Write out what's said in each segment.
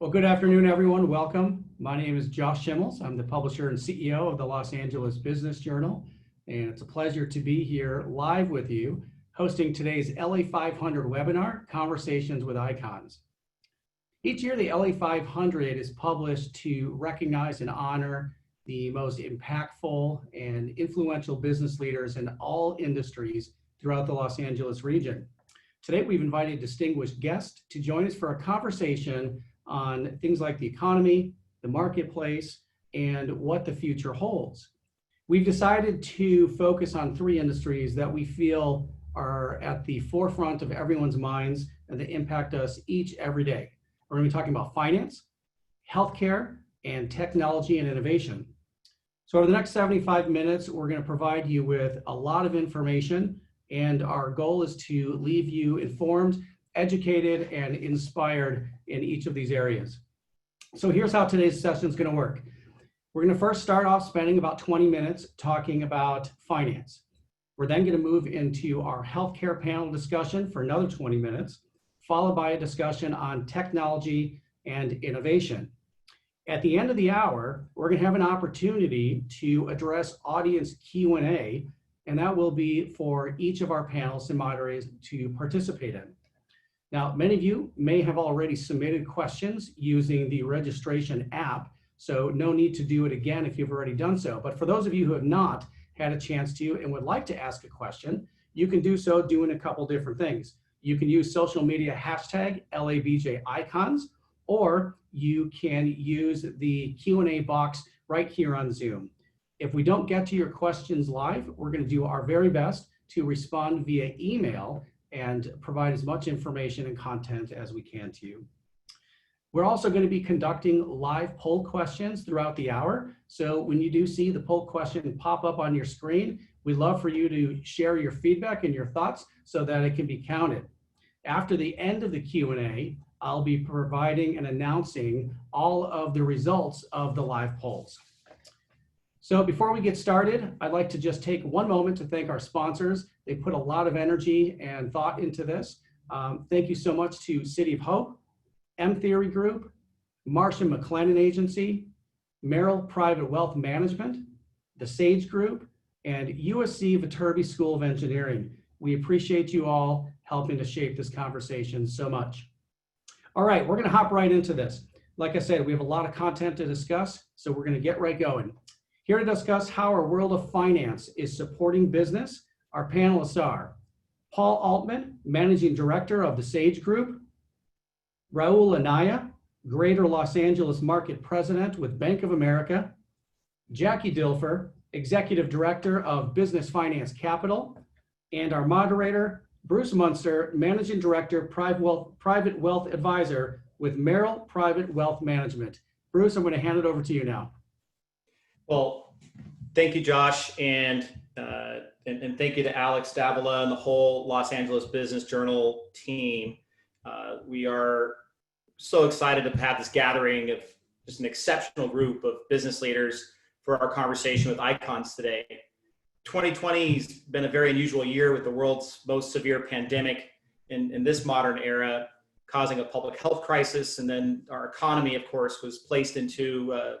Well, good afternoon, everyone. Welcome. My name is Josh Schimmels. I'm the publisher and CEO of the Los Angeles Business Journal, and it's a pleasure to be here live with you, hosting today's LA500 webinar, Conversations with Icons. Each year, the LA500 is published to recognize and honor the most impactful and influential business leaders in all industries throughout the Los Angeles region. Today, we've invited distinguished guests to join us for a conversation on things like the economy, the marketplace, and what the future holds. We've decided to focus on three industries that we feel are at the forefront of everyone's minds and that impact us each every day. We're going to be talking about finance, healthcare, and technology and innovation. So over the next 75 minutes, we're going to provide you with a lot of information, and our goal is to leave you informed, educated, and inspired in each of these areas. So here's how today's session is going to work. We're going to first start off spending about 20 minutes talking about finance. We're then going to move into our healthcare panel discussion for another 20 minutes, followed by a discussion on technology and innovation. At the end of the hour, we're going to have an opportunity to address audience Q&A, and that will be for each of our panelists and moderators to participate in. Now, many of you may have already submitted questions using the registration app, so no need to do it again if you've already done so. But for those of you who have not had a chance to and would like to ask a question, you can do so doing a couple different things. You can use social media hashtag LABJIcons, or you can use the Q&A box right here on Zoom. If we don't get to your questions live, we're going to do our very best to respond via email and provide as much information and content as we can to you. We're also going to be conducting live poll questions throughout the hour. So when you do see the poll question pop up on your screen, we'd love for you to share your feedback and your thoughts so that it can be counted. After the end of the Q&A, I'll be providing and announcing all of the results of the live polls. So before we get started, I'd like to just take one moment to thank our sponsors. They put a lot of energy and thought into this. Thank you so much to City of Hope, M Theory Group, Marsh & McLennan Agency, Merrill Private Wealth Management, the Sage Group, and USC Viterbi School of Engineering. We appreciate you all helping to shape this conversation so much. All right, we're going to hop right into this. Like I said, we have a lot of content to discuss, so we're going to get right going. Here to discuss how our world of finance is supporting business, our panelists are Paul Altman, Managing Director of the Sage Group, Raul Anaya, Greater Los Angeles Market President with Bank of America, Jacky Dilfer, Executive Director of Business Finance Capital, and our moderator, Bruce Munster, Managing Director, Private Wealth Advisor with Merrill Private Wealth Management. Bruce, I'm going to hand it over to you now. Well, thank you, Josh, and thank you to Alex Davila and the whole Los Angeles Business Journal team. We are so excited to have this gathering of just an exceptional group of business leaders for our conversation with icons today. 2020 has been a very unusual year with the world's most severe pandemic in this modern era, causing a public health crisis, and then our economy, of course, was placed into a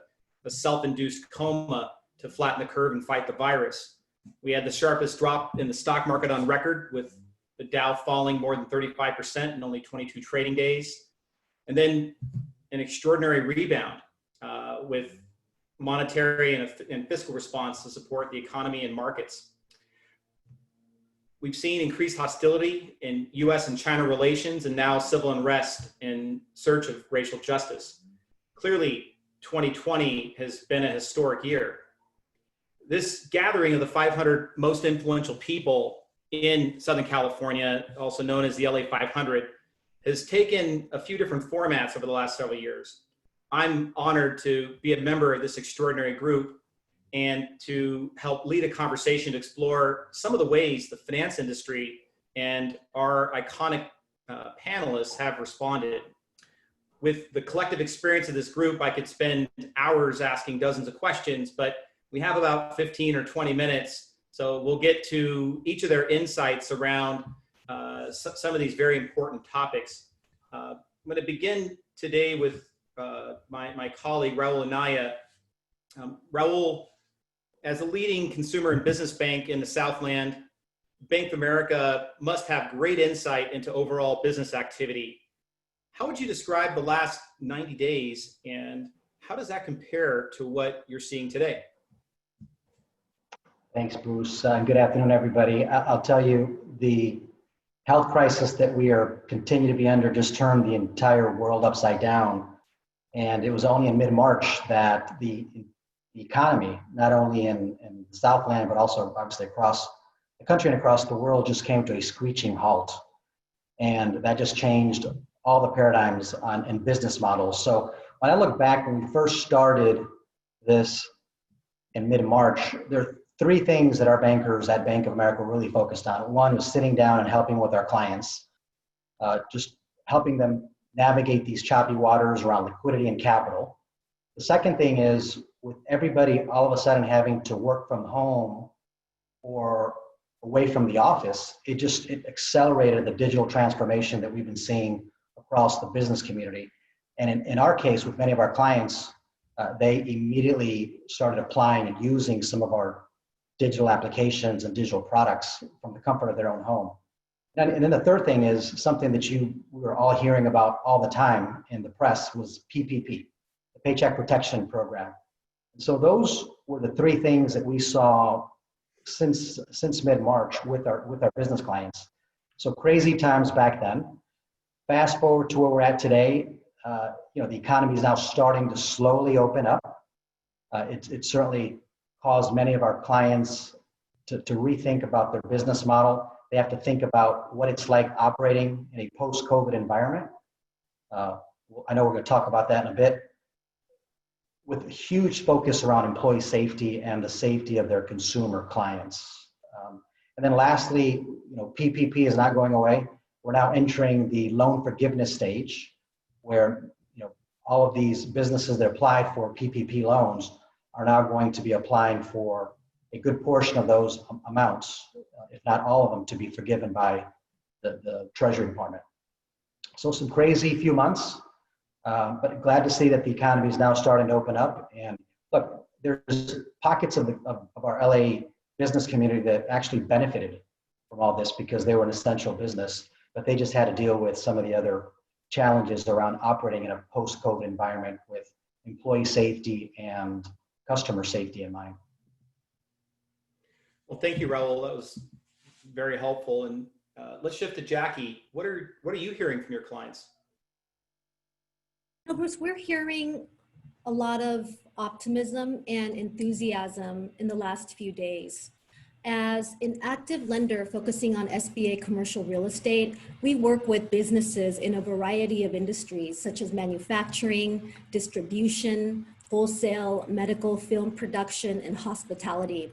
self-induced coma to flatten the curve and fight the virus. We had the sharpest drop in the stock market on record, with the Dow falling more than 35% in only 22 trading days. And then an extraordinary rebound with monetary and fiscal response to support the economy and markets. We've seen increased hostility in US and China relations, and now civil unrest in search of racial justice. Clearly, 2020 has been a historic year. This gathering of the 500 most influential people in Southern California, also known as the LA500, has taken a few different formats over the last several years. I'm honored to be a member of this extraordinary group and to help lead a conversation to explore some of the ways the finance industry and our iconic panelists have responded. With the collective experience of this group, I could spend hours asking dozens of questions, but we have about 15 or 20 minutes. So we'll get to each of their insights around some of these very important topics. I'm going to begin today with my colleague, Raul Anaya. Raul, as a leading consumer and business bank in the Southland, Bank of America must have great insight into overall business activity. How would you describe the last 90 days, and how does that compare to what you're seeing today? Thanks, Bruce. Good afternoon, everybody. I'll tell you, the health crisis that we are continue to be under just turned the entire world upside down. And it was only in mid-March that the economy, not only in the Southland, but also obviously across the country and across the world, just came to a screeching halt. And that just changed all the paradigms in business models. So when I look back, when we first started this in mid-March, there are three things that our bankers at Bank of America really focused on. One was sitting down and helping with our clients, just helping them navigate these choppy waters around liquidity and capital. The second thing is, with everybody all of a sudden having to work from home or away from the office, it accelerated the digital transformation that we've been seeing across the business community. And in our case, with many of our clients, they immediately started applying and using some of our digital applications and digital products from the comfort of their own home. And then the third thing is something that we were all hearing about all the time in the press was PPP, the Paycheck Protection Program. And so those were the three things that we saw since mid-March with our business clients. So crazy times back then. Fast forward to where we're at today, the economy is now starting to slowly open up. It certainly caused many of our clients to rethink about their business model. They have to think about what it's like operating in a post-COVID environment. I know we're going to talk about that in a bit, with a huge focus around employee safety and the safety of their consumer clients. And then lastly, PPP is not going away. We're now entering the loan forgiveness stage, where all of these businesses that applied for PPP loans are now going to be applying for a good portion of those amounts, if not all of them, to be forgiven by the Treasury Department. So some crazy few months, but glad to see that the economy is now starting to open up. And look, there's pockets of our LA business community that actually benefited from all this because they were an essential business, but they just had to deal with some of the other challenges around operating in a post-COVID environment with employee safety and customer safety in mind. Well, thank you, Raul. That was very helpful. And let's shift to Jacky. What are you hearing from your clients? Bruce, we're hearing a lot of optimism and enthusiasm in the last few days. As an active lender focusing on SBA commercial real estate, we work with businesses in a variety of industries such as manufacturing, distribution, wholesale, medical, film production, and hospitality.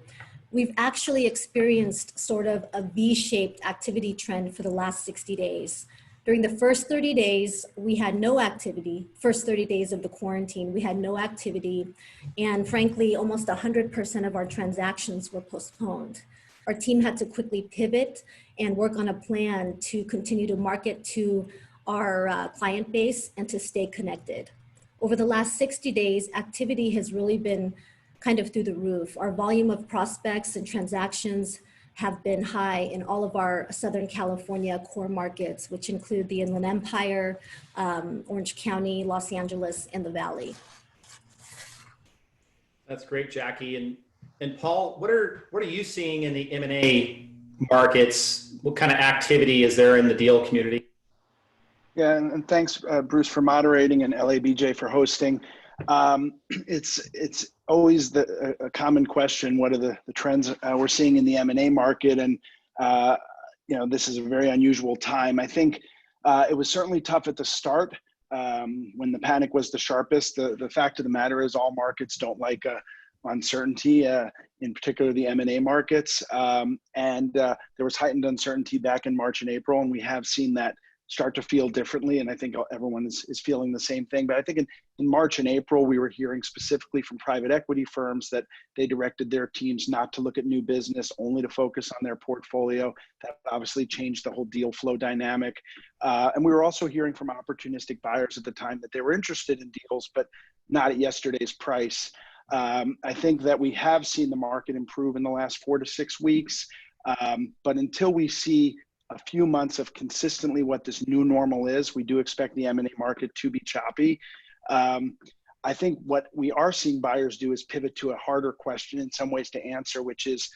We've actually experienced sort of a V-shaped activity trend for the last 60 days. During the first 30 days, we had no activity. First 30 days of the quarantine, we had no activity. And frankly, almost 100% of our transactions were postponed. Our team had to quickly pivot and work on a plan to continue to market to our client base and to stay connected. Over the last 60 days, activity has really been kind of through the roof. Our volume of prospects and transactions have been high in all of our Southern California core markets, which include the Inland Empire, Orange County, Los Angeles, and the Valley. That's great, Jacky. And Paul, what are you seeing in the M&A markets? What kind of activity is there in the deal community? Yeah, and thanks, Bruce, for moderating, and LABJ for hosting. It's always a common question: what are the trends we're seeing in the M&A market? And this is a very unusual time. I think it was certainly tough at the start when the panic was the sharpest. The fact of the matter is, all markets don't like uncertainty, in particular the M&A markets. And there was heightened uncertainty back in March and April, and we have seen that start to feel differently. And I think everyone is feeling the same thing. But I think in March and April, we were hearing specifically from private equity firms that they directed their teams not to look at new business, only to focus on their portfolio. That obviously changed the whole deal flow dynamic. And we were also hearing from opportunistic buyers at the time that they were interested in deals, but not at yesterday's price. I think that we have seen the market improve in the last 4 to 6 weeks. But until we see a few months of consistently what this new normal is, we do expect the M&A market to be choppy. I think what we are seeing buyers do is pivot to a harder question in some ways to answer, which is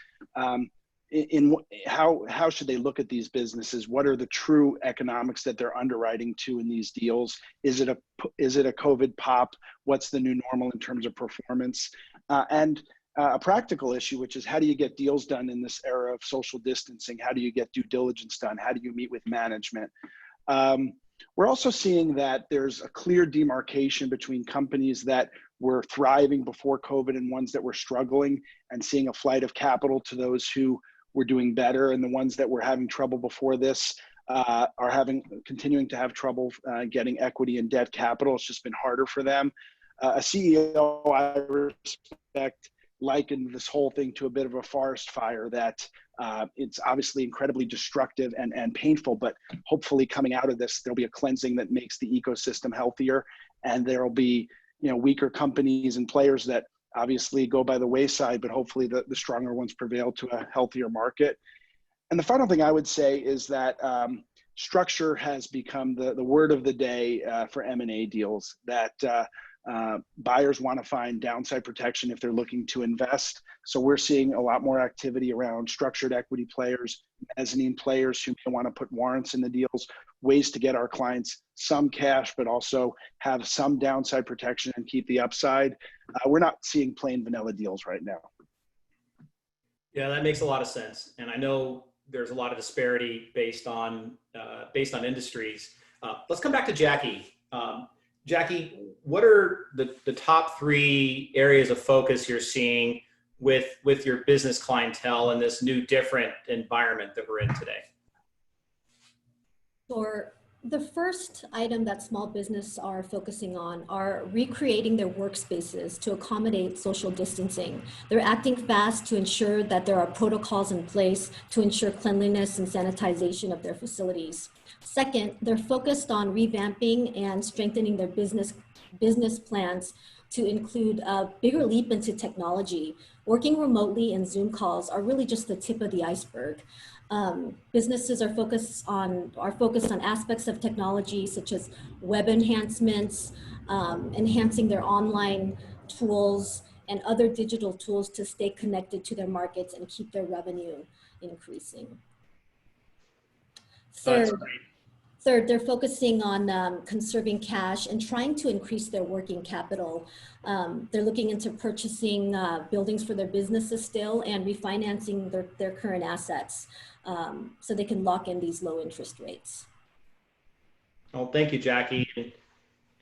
how should they look at these businesses? What are the true economics that they're underwriting to in these deals? Is it a COVID pop? What's the new normal in terms of performance? And a practical issue, which is how do you get deals done in this era of social distancing? How do you get due diligence done? How do you meet with management? We're also seeing that there's a clear demarcation between companies that were thriving before COVID and ones that were struggling, and seeing a flight of capital to those who were doing better, and the ones that were having trouble before this are continuing to have trouble getting equity and debt capital. It's just been harder for them. A CEO I respect likened this whole thing to a bit of a forest fire that it's obviously incredibly destructive and painful, but hopefully coming out of this, there'll be a cleansing that makes the ecosystem healthier, and there'll be weaker companies and players that obviously go by the wayside, but hopefully the stronger ones prevail to a healthier market. And the final thing I would say is that structure has become the word of the day for M&A deals, that buyers want to find downside protection if they're looking to invest. So we're seeing a lot more activity around structured equity players, mezzanine players who may want to put warrants in the deals, ways to get our clients some cash, but also have some downside protection and keep the upside. We're not seeing plain vanilla deals right now. Yeah, that makes a lot of sense. And I know there's a lot of disparity based on industries. Let's come back to Jacky. Jacky, what are the top 3 areas of focus you're seeing with your business clientele in this new, different environment that we're in today? Sure. The first item that small business are focusing on are recreating their workspaces to accommodate social distancing. They're acting fast to ensure that there are protocols in place to ensure cleanliness and sanitization of their facilities. Second, they're focused on revamping and strengthening their business plans to include a bigger leap into technology. Working remotely and Zoom calls are really just the tip of the iceberg. Businesses are focused on aspects of technology such as web enhancements, enhancing their online tools and other digital tools to stay connected to their markets and keep their revenue increasing. Third, they're focusing on conserving cash and trying to increase their working capital. They're looking into purchasing buildings for their businesses still and refinancing their current assets so they can lock in these low interest rates. Well, thank you, Jacky.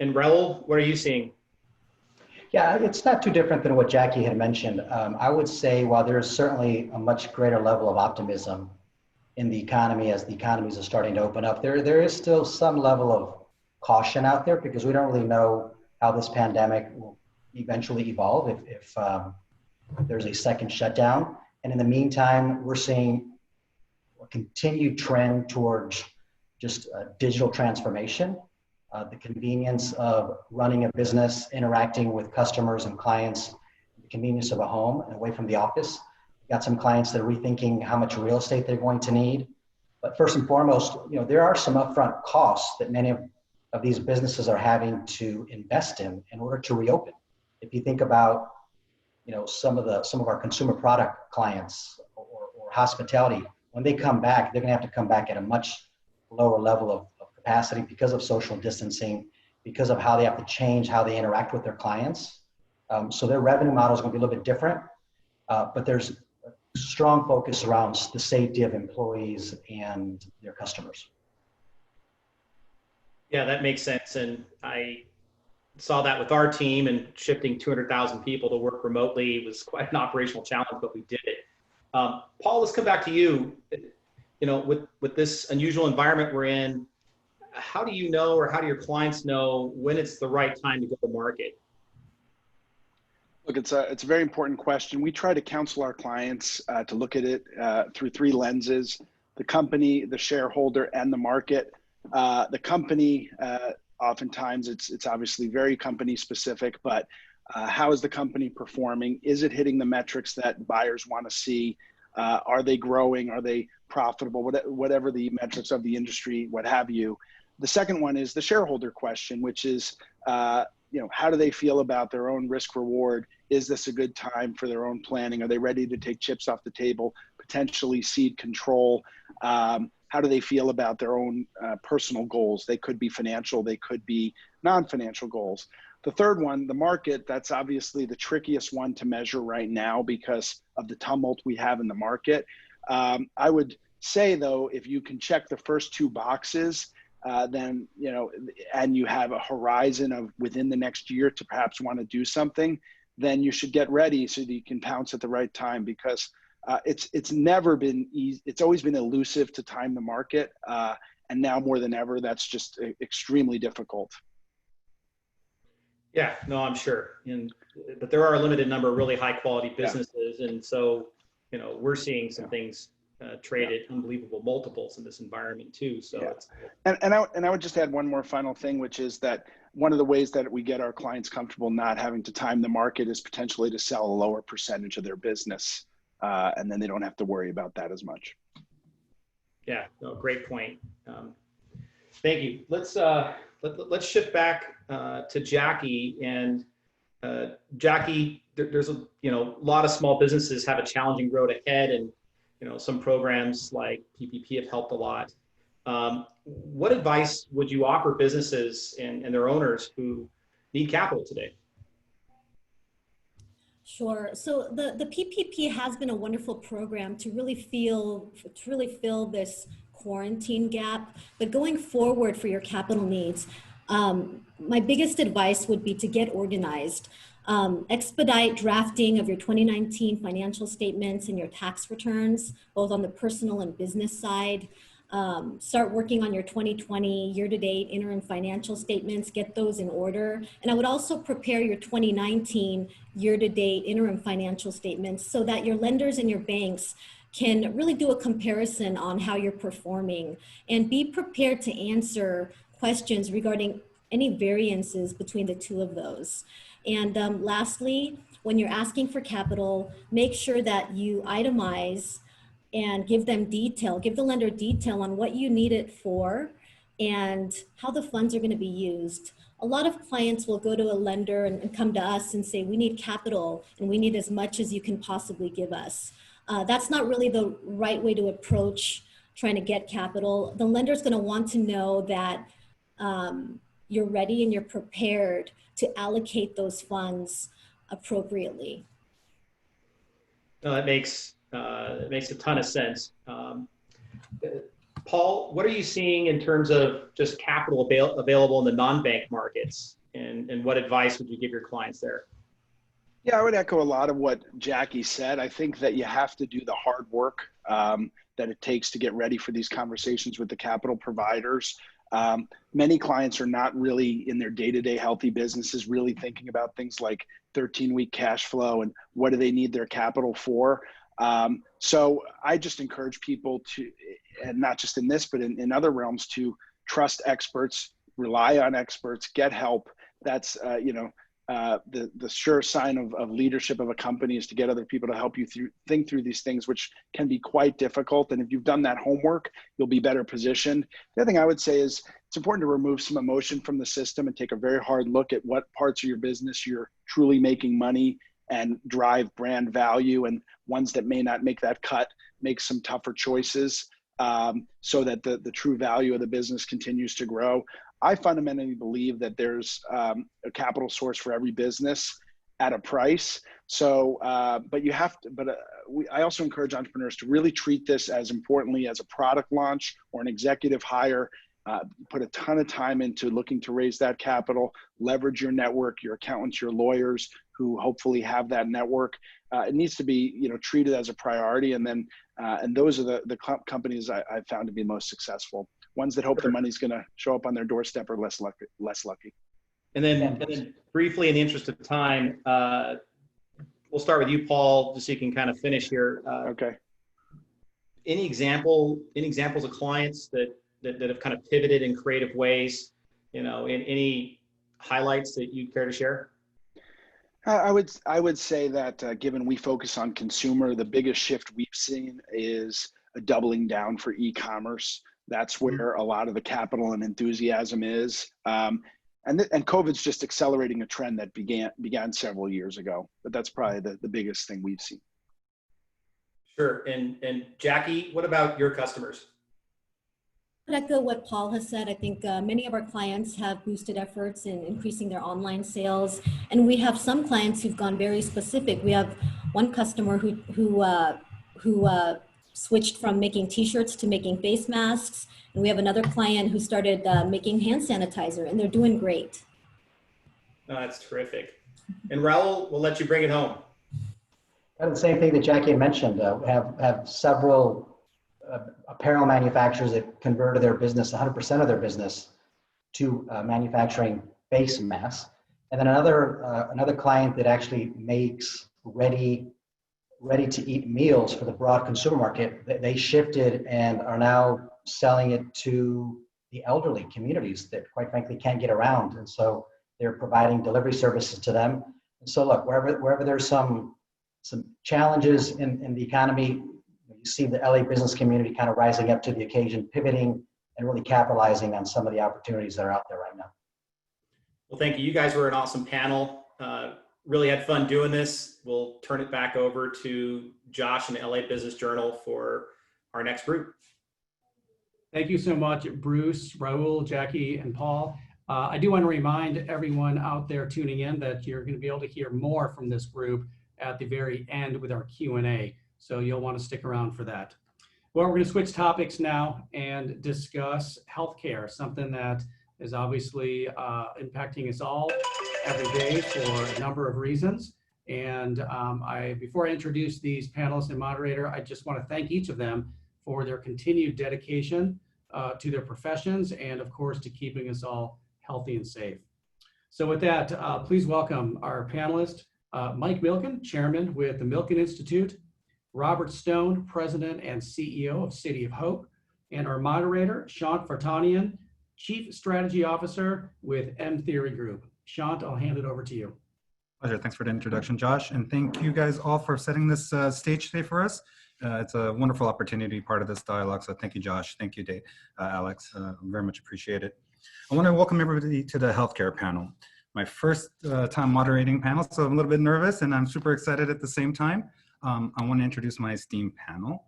And Raul, what are you seeing? Yeah, it's not too different than what Jacky had mentioned. I would say while there's certainly a much greater level of optimism in the economy as the economies are starting to open up, there is still some level of caution out there because we don't really know how this pandemic will eventually evolve if there's a second shutdown. And in the meantime, we're seeing a continued trend towards just digital transformation, the convenience of running a business, interacting with customers and clients, the convenience of a home and away from the office. Got some clients that are rethinking how much real estate they're going to need. But first and foremost, there are some upfront costs that many of these businesses are having to invest in order to reopen. If you think about, some of our consumer product clients or hospitality, when they come back, they're going to have to come back at a much lower level of capacity because of social distancing, because of how they have to change how they interact with their clients. So their revenue model is going to be a little bit different, but there's strong focus around the safety of employees and their customers. Yeah, that makes sense. And I saw that with our team, and shifting 200,000 people to work remotely was quite an operational challenge, but we did it. Paul, let's come back to you. With this unusual environment we're in, how do you know, or how do your clients know when it's the right time to go to market? Look, it's a very important question. We try to counsel our clients to look at it through three lenses: the company, the shareholder, and the market. The company, oftentimes it's obviously very company specific, but how is the company performing? Is it hitting the metrics that buyers want to see? Are they growing? Are they profitable? Whatever the metrics of the industry, what have you. The second one is the shareholder question, which is, how do they feel about their own risk reward? Is this a good time for their own planning? Are they ready to take chips off the table, potentially cede control? How do they feel about their own personal goals? They could be financial, they could be non-financial goals. The third one, the market, that's obviously the trickiest one to measure right now because of the tumult we have in the market. I would say though, if you can check the first two boxes, then, and you have a horizon of within the next year to perhaps want to do something, then you should get ready so that you can pounce at the right time, because it's never been easy. It's always been elusive to time the market. And now more than ever, that's just extremely difficult. Yeah, no, I'm sure. But there are a limited number of really high quality businesses. Yeah. And so, we're seeing some things trade at unbelievable multiples in this environment too. So yeah. And I would just add one more final thing, which is that one of the ways that we get our clients comfortable not having to time the market is potentially to sell a lower percentage of their business. And then they don't have to worry about that as much. Yeah, no, great point. Thank you. Let's shift back to Jacky. And Jacky, there's a lot of small businesses have a challenging road ahead, and some programs like PPP have helped a lot. What advice would you offer businesses and their owners who need capital today? Sure. So the PPP has been a wonderful program to really fill this quarantine gap. But going forward for your capital needs, my biggest advice would be to get organized. Expedite drafting of your 2019 financial statements and your tax returns, both on the personal and business side. Start working on your 2020 year-to-date interim financial statements, get those in order. And I would also prepare your 2019 year-to-date interim financial statements so that your lenders and your banks can really do a comparison on how you're performing, and be prepared to answer questions regarding any variances between the two of those. And lastly, when you're asking for capital, make sure that you itemize and give the lender detail on what you need it for and how the funds are going to be used. A lot of clients will go to a lender and come to us and say, we need capital and we need as much as you can possibly give us. That's not really the right way to approach trying to get capital. The lender's going to want to know that you're ready and you're prepared to allocate those funds appropriately. No, that makes a ton of sense. Paul, what are you seeing in terms of just capital available in the non-bank markets, and what advice would you give your clients there? Yeah, I would echo a lot of what Jacky said. I think that you have to do the hard work that it takes to get ready for these conversations with the capital providers. Many clients are not really in their day-to-day healthy businesses really thinking about things like 13-week cash flow and what do they need their capital for. So I just encourage people to, and not just in this, but in other realms, to trust experts, rely on experts, get help. That's, the sure sign of leadership of a company is to get other people to help you think through these things, which can be quite difficult. And if you've done that homework, you'll be better positioned. The other thing I would say is it's important to remove some emotion from the system and take a very hard look at what parts of your business you're truly making money and drive brand value, and ones that may not make that cut, make some tougher choices so that the true value of the business continues to grow. I fundamentally believe that there's a capital source for every business at a price. So, but you have to, I also encourage entrepreneurs to really treat this as importantly as a product launch or an executive hire. Put a ton of time into looking to raise that capital, leverage your network, your accountants, your lawyers who hopefully have that network. It needs to be, treated as a priority. And then, and those are the companies I've found to be most successful. Ones that hope the money's going to show up on their doorstep are less lucky. And then briefly, in the interest of time, we'll start with you, Paul, just so you can kind of finish here. Okay. Any examples of clients that have kind of pivoted in creative ways, in any highlights that you'd care to share? I would say that given we focus on consumer, the biggest shift we've seen is a doubling down for e-commerce. That's where a lot of the capital and enthusiasm is. And COVID's just accelerating a trend that began several years ago, but that's probably the biggest thing we've seen. Sure. And Jacky, what about your customers? I echo what Paul has said. I think many of our clients have boosted efforts in increasing their online sales, and we have some clients who've gone very specific. We have one customer who switched from making T-shirts to making face masks, and we have another client who started making hand sanitizer, and they're doing great. Oh, that's terrific. And Raul, we'll let you bring it home. And the same thing that Jacky had mentioned. Have several apparel manufacturers that converted their business, 100% of their business, to manufacturing face masks. And then another client that actually makes ready to eat meals for the broad consumer market. They shifted and are now selling it to the elderly communities that, quite frankly, can't get around. And so they're providing delivery services to them. And so look, wherever there's some challenges in the economy, you see the LA business community kind of rising up to the occasion, pivoting and really capitalizing on some of the opportunities that are out there right now. Well, thank you. You guys were an awesome panel. Really had fun doing this. We'll turn it back over to Josh and the LA Business Journal for our next group. Thank you so much, Bruce, Raul, Jacky, and Paul. I do want to remind everyone out there tuning in that you're going to be able to hear more from this group at the very end with our Q&A. So you'll want to stick around for that. Well, we're going to switch topics now and discuss healthcare, something that is obviously impacting us all every day for a number of reasons. And before I introduce these panelists and moderator, I just want to thank each of them for their continued dedication to their professions and, of course, to keeping us all healthy and safe. So with that, please welcome our panelist, Mike Milken, chairman with the Milken Institute, Robert Stone, president and CEO of City of Hope, and our moderator, Chant Vartanian, chief strategy officer with M Theory Group. Chant, I'll hand it over to you. Pleasure. Thanks for the introduction, Josh. And thank you guys all for setting this stage today for us. It's a wonderful opportunity to be part of this dialogue. So thank you, Josh. Thank you, Alex. Very much appreciate it. I want to welcome everybody to the healthcare panel. My first time moderating panel, so I'm a little bit nervous and I'm super excited at the same time. I want to introduce my esteemed panel.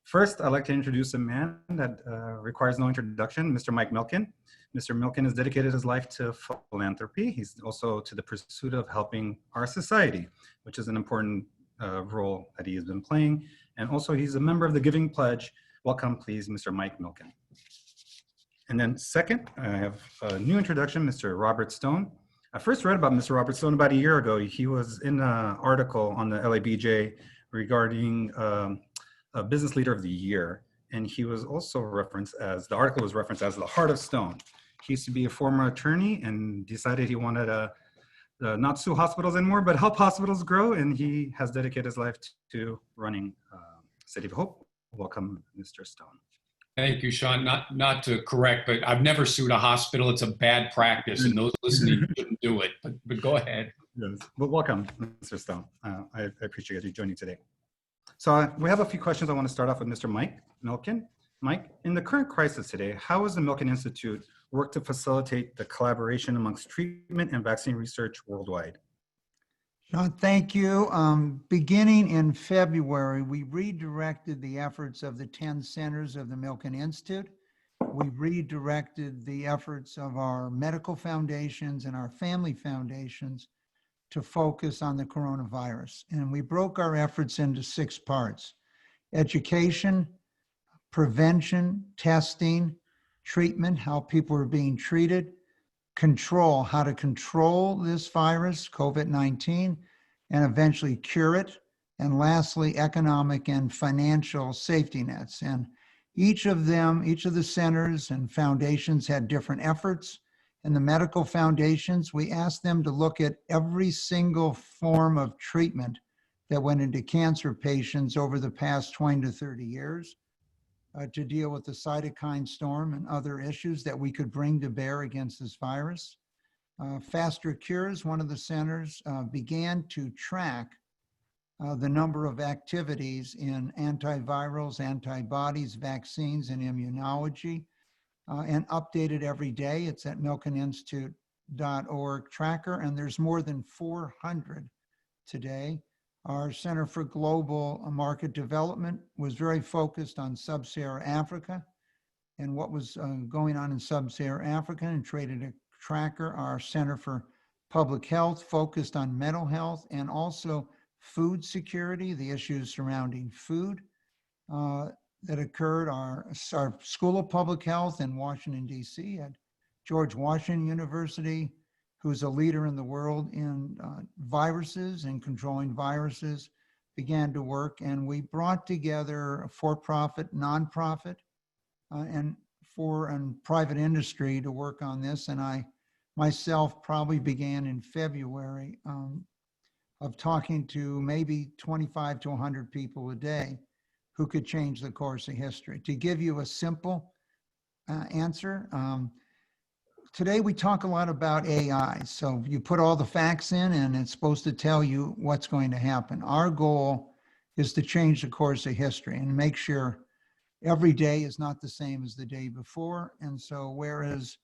First, I'd like to introduce a man that requires no introduction, Mr. Mike Milken. Mr. Milken has dedicated his life to philanthropy. He's also to the pursuit of helping our society, which is an important role that he has been playing. And also he's a member of the Giving Pledge. Welcome, please, Mr. Mike Milken. And then second, I have a new introduction, Mr. Robert Stone. I first read about Mr. Robert Stone about a year ago. He was in an article on the LABJ regarding a business leader of the year. And he was also referenced as, the article was referenced as the heart of stone. He used to be a former attorney and decided he wanted to not sue hospitals anymore, but help hospitals grow. And he has dedicated his life to running City of Hope. Welcome, Mr. Stone. Thank you, Sean. Not to correct, but I've never sued a hospital. It's a bad practice, and those listening shouldn't do it. But go ahead. Yes, but welcome, Mr. Stone. I appreciate you joining today. So we have a few questions. I want to start off with Mr. Mike Milken. Mike, in the current crisis today, how has the Milken Institute worked to facilitate the collaboration amongst treatment and vaccine research worldwide? Sean, thank you. Beginning in February, we redirected the efforts of the 10 centers of the Milken Institute. We redirected the efforts of our medical foundations and our family foundations to focus on the coronavirus. And we broke our efforts into 6 parts: education, prevention, testing, treatment, how people are being treated, control, how to control this virus, COVID-19, and eventually cure it, and lastly, economic and financial safety nets. And Each of the centers and foundations had different efforts. And the medical foundations, we asked them to look at every single form of treatment that went into cancer patients over the past 20 to 30 years to deal with the cytokine storm and other issues that we could bring to bear against this virus. Faster Cures, one of the centers, began to track the number of activities in antivirals, antibodies, vaccines, and immunology, and updated every day. It's at milkeninstitute.org tracker, and there's more than 400 today. Our Center for Global Market Development was very focused on sub-Saharan Africa and what was going on in sub-Saharan Africa and traded a tracker. Our Center for Public Health focused on mental health and also food security, the issues surrounding food that occurred. Our School of Public Health in Washington, D.C. at George Washington University, who's a leader in the world in viruses and controlling viruses, began to work. And we brought together a for-profit, nonprofit, and private industry to work on this. And I myself probably began in February of talking to maybe 25 to 100 people a day who could change the course of history. To give you a simple answer, today we talk a lot about AI. So you put all the facts in and it's supposed to tell you what's going to happen. Our goal is to change the course of history and make sure every day is not the same as the day before. And so whereas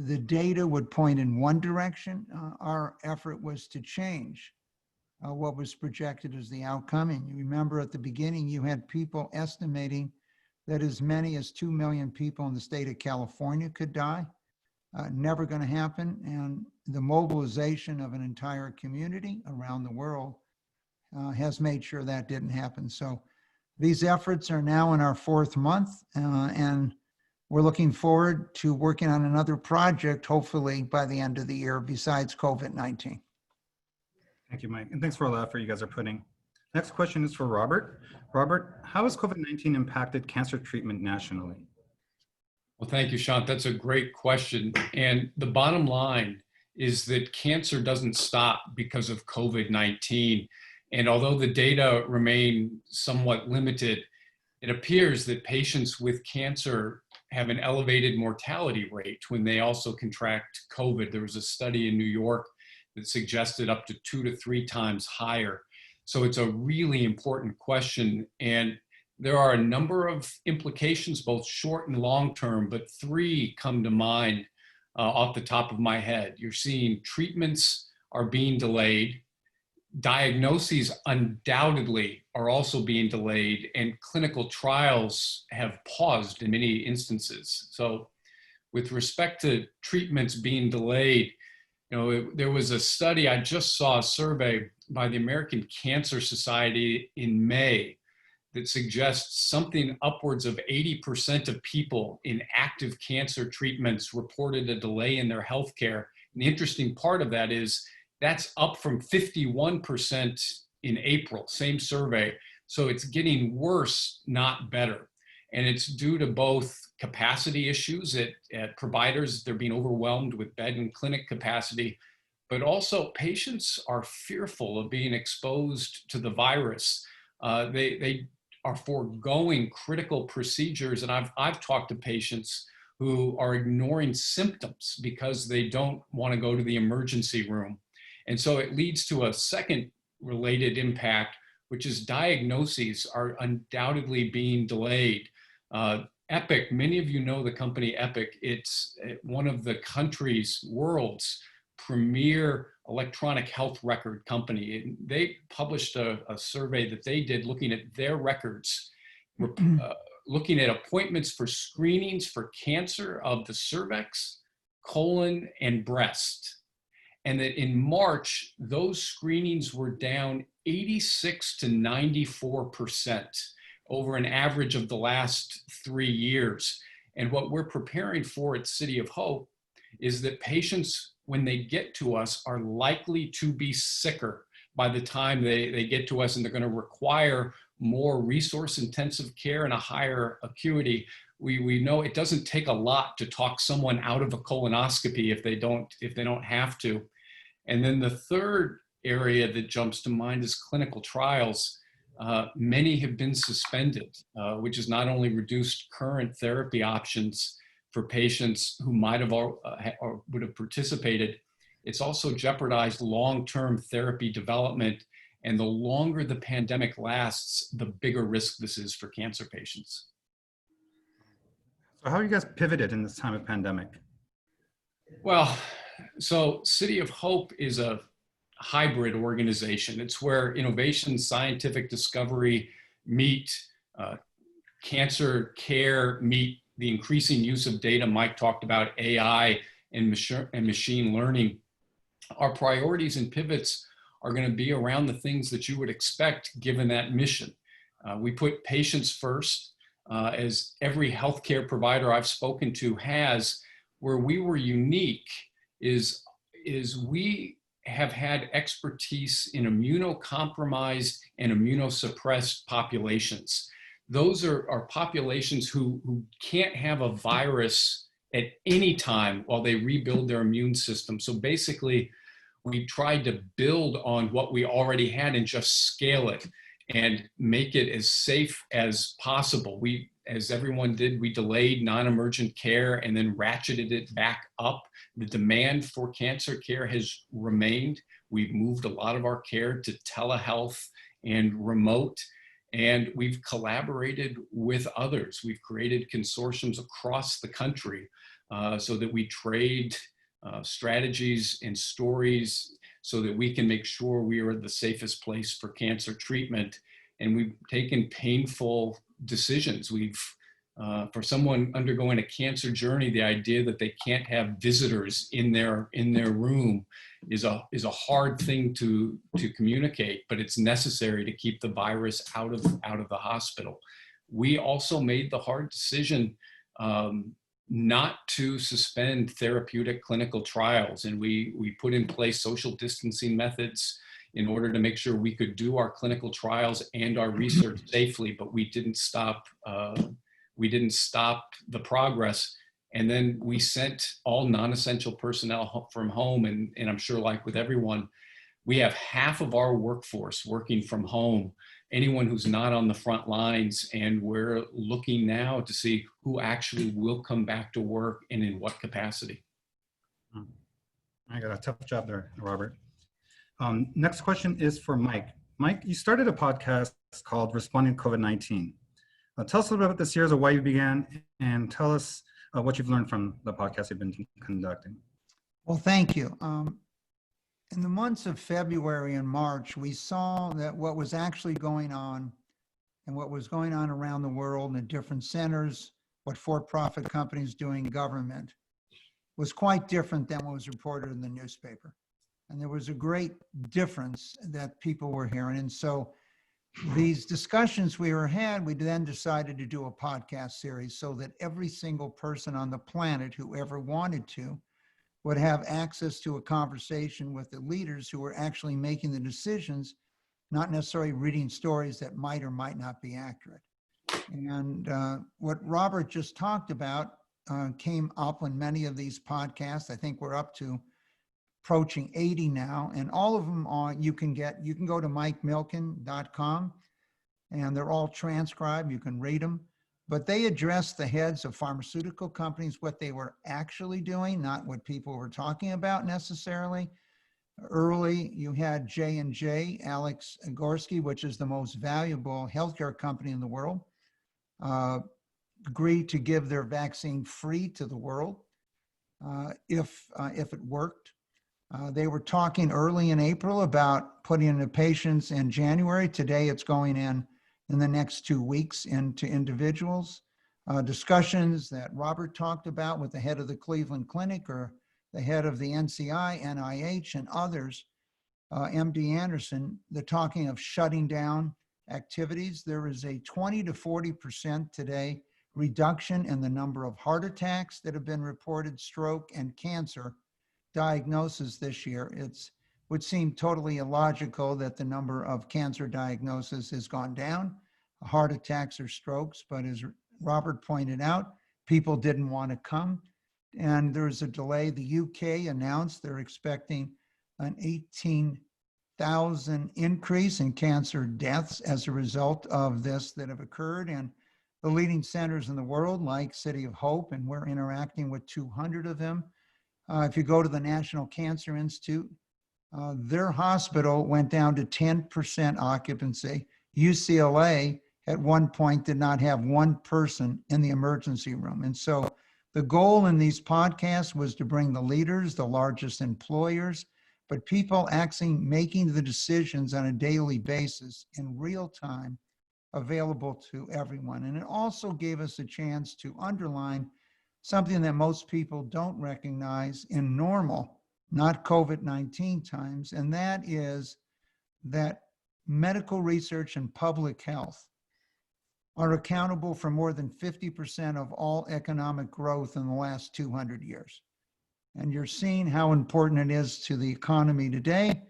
the data would point in one direction, our effort was to change what was projected as the outcome. And you remember at the beginning, you had people estimating that as many as 2 million people in the state of California could die. Never going to happen. And the mobilization of an entire community around the world has made sure that didn't happen. So these efforts are now in our 4th month, and we're looking forward to working on another project, hopefully by the end of the year, besides COVID-19. Thank you, Mike. And thanks for all the effort you guys are putting. Next question is for Robert. Robert, how has COVID-19 impacted cancer treatment nationally? Well, thank you, Chant. That's a great question. And the bottom line is that cancer doesn't stop because of COVID-19. And although the data remain somewhat limited, it appears that patients with cancer have an elevated mortality rate when they also contract COVID. There was a study in New York that suggested up to 2 to 3 times higher. So it's a really important question. And there are a number of implications, both short and long term, but 3 come to mind off the top of my head. You're seeing treatments are being delayed. Diagnoses undoubtedly are also being delayed, and clinical trials have paused in many instances. So with respect to treatments being delayed, there was a study, I just saw a survey by the American Cancer Society in May that suggests something upwards of 80% of people in active cancer treatments reported a delay in their healthcare. And the interesting part of that is that's up from 51% in April, same survey. So it's getting worse, not better. And it's due to both capacity issues at providers. They're being overwhelmed with bed and clinic capacity, but also patients are fearful of being exposed to the virus. They are foregoing critical procedures. And I've talked to patients who are ignoring symptoms because they don't want to go to the emergency room. And so it leads to a second related impact, which is diagnoses are undoubtedly being delayed. Epic, many of you know the company Epic. It's one of the world's premier electronic health record company. And they published a survey that they did looking at their records, looking at appointments for screenings for cancer of the cervix, colon, and breast. And that in March, those screenings were down 86 to 94% over an average of the last 3 years. And what we're preparing for at City of Hope is that patients, when they get to us, are likely to be sicker by the time they get to us, and they're going to require more resource intensive care and a higher acuity, we know it doesn't take a lot to talk someone out of a colonoscopy if they don't have to. And then the third area that jumps to mind is clinical trials. Many have been suspended, which has not only reduced current therapy options for patients who might have or would have participated, it's also jeopardized long-term therapy development. And the longer the pandemic lasts, the bigger risk this is for cancer patients. So how are you guys pivoted in this time of pandemic? Well, so City of Hope is a hybrid organization. It's where innovation, scientific discovery meet cancer care, meet the increasing use of data. Mike talked about AI and machine learning. Our priorities and pivots are going to be around the things that you would expect given that mission. We put patients first, as every healthcare provider I've spoken to has. Where we were unique is we have had expertise in immunocompromised and immunosuppressed populations. Those are populations who can't have a virus at any time while they rebuild their immune system. So basically, we tried to build on what we already had and just scale it and make it as safe as possible. We, as everyone did, we delayed non-emergent care and then ratcheted it back up. The demand for cancer care has remained. We've moved a lot of our care to telehealth and remote, and we've collaborated with others. We've created consortiums across the country so that we trade strategies and stories so that we can make sure we are the safest place for cancer treatment. And we've taken painful decisions. We've, for someone undergoing a cancer journey, the idea that they can't have visitors in their room is a hard thing to communicate, but it's necessary to keep the virus out of the hospital. We also made the hard decision not to suspend therapeutic clinical trials, and we put in place social distancing methods in order to make sure we could do our clinical trials and our research safely, but we didn't stop the progress. And then we sent all non-essential personnel from home, and I'm sure, like with everyone, we have half of our workforce working from home, anyone who's not on the front lines, and we're looking now to see who actually will come back to work and in what capacity. I got a tough job there, Robert. Next question is for Mike. Mike, you started a podcast called Responding to COVID-19. Tell us a little bit about the series of why you began, and tell us what you've learned from the podcast you've been conducting. Well, thank you. In the months of February and March, we saw that what was actually going on and what was going on around the world in different centers, what for-profit companies doing government, was quite different than what was reported in the newspaper. And there was a great difference that people were hearing. And so these discussions we had, we then decided to do a podcast series so that every single person on the planet who ever wanted to would have access to a conversation with the leaders who were actually making the decisions, not necessarily reading stories that might or might not be accurate. And what Robert just talked about came up on many of these podcasts. I think we're up to approaching 80 now, and all of them you can go to mikemilken.com, and they're all transcribed. You can read them. But they address the heads of pharmaceutical companies, what they were actually doing, not what people were talking about necessarily. Early, you had J&J, Alex Gorski, which is the most valuable healthcare company in the world, agreed to give their vaccine free to the world if it worked. They were talking early in April about putting in the patients in January. Today, it's going in the next 2 weeks into individuals. Discussions that Robert talked about with the head of the Cleveland Clinic or the head of the NCI, NIH, and others, MD Anderson, they're talking of shutting down activities. There is a 20 to 40% today reduction in the number of heart attacks that have been reported, stroke, and cancer diagnosis this year. It would seem totally illogical that the number of cancer diagnoses has gone down. heart attacks or strokes. But as Robert pointed out, people didn't want to come. And there's a delay. The UK announced they're expecting an 18,000 increase in cancer deaths as a result of this that have occurred. And the leading centers in the world, like City of Hope, and we're interacting with 200 of them. If you go to the National Cancer Institute, their hospital went down to 10% occupancy. UCLA at one point did not have one person in the emergency room. And so the goal in these podcasts was to bring the leaders, the largest employers, but people actually making the decisions on a daily basis in real time, available to everyone. And it also gave us a chance to underline something that most people don't recognize in normal, not COVID-19 times, and that is that medical research and public health are accountable for more than 50% of all economic growth in the last 200 years. And you're seeing how important it is to the economy today,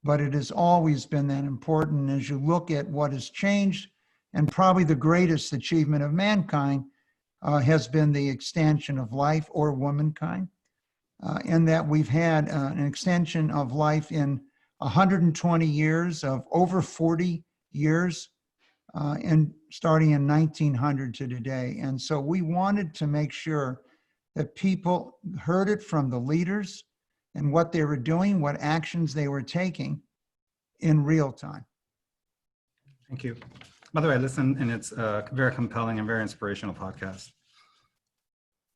but it has always been that important. As you look at what has changed, and probably the greatest achievement of mankind has been the extension of life, or womankind, and that we've had an extension of life in 120 years of over 40 years, and starting in 1900 to today. And so we wanted to make sure that people heard it from the leaders and what they were doing, what actions they were taking in real time. Thank you. By the way, I listened, and it's a very compelling and very inspirational podcast.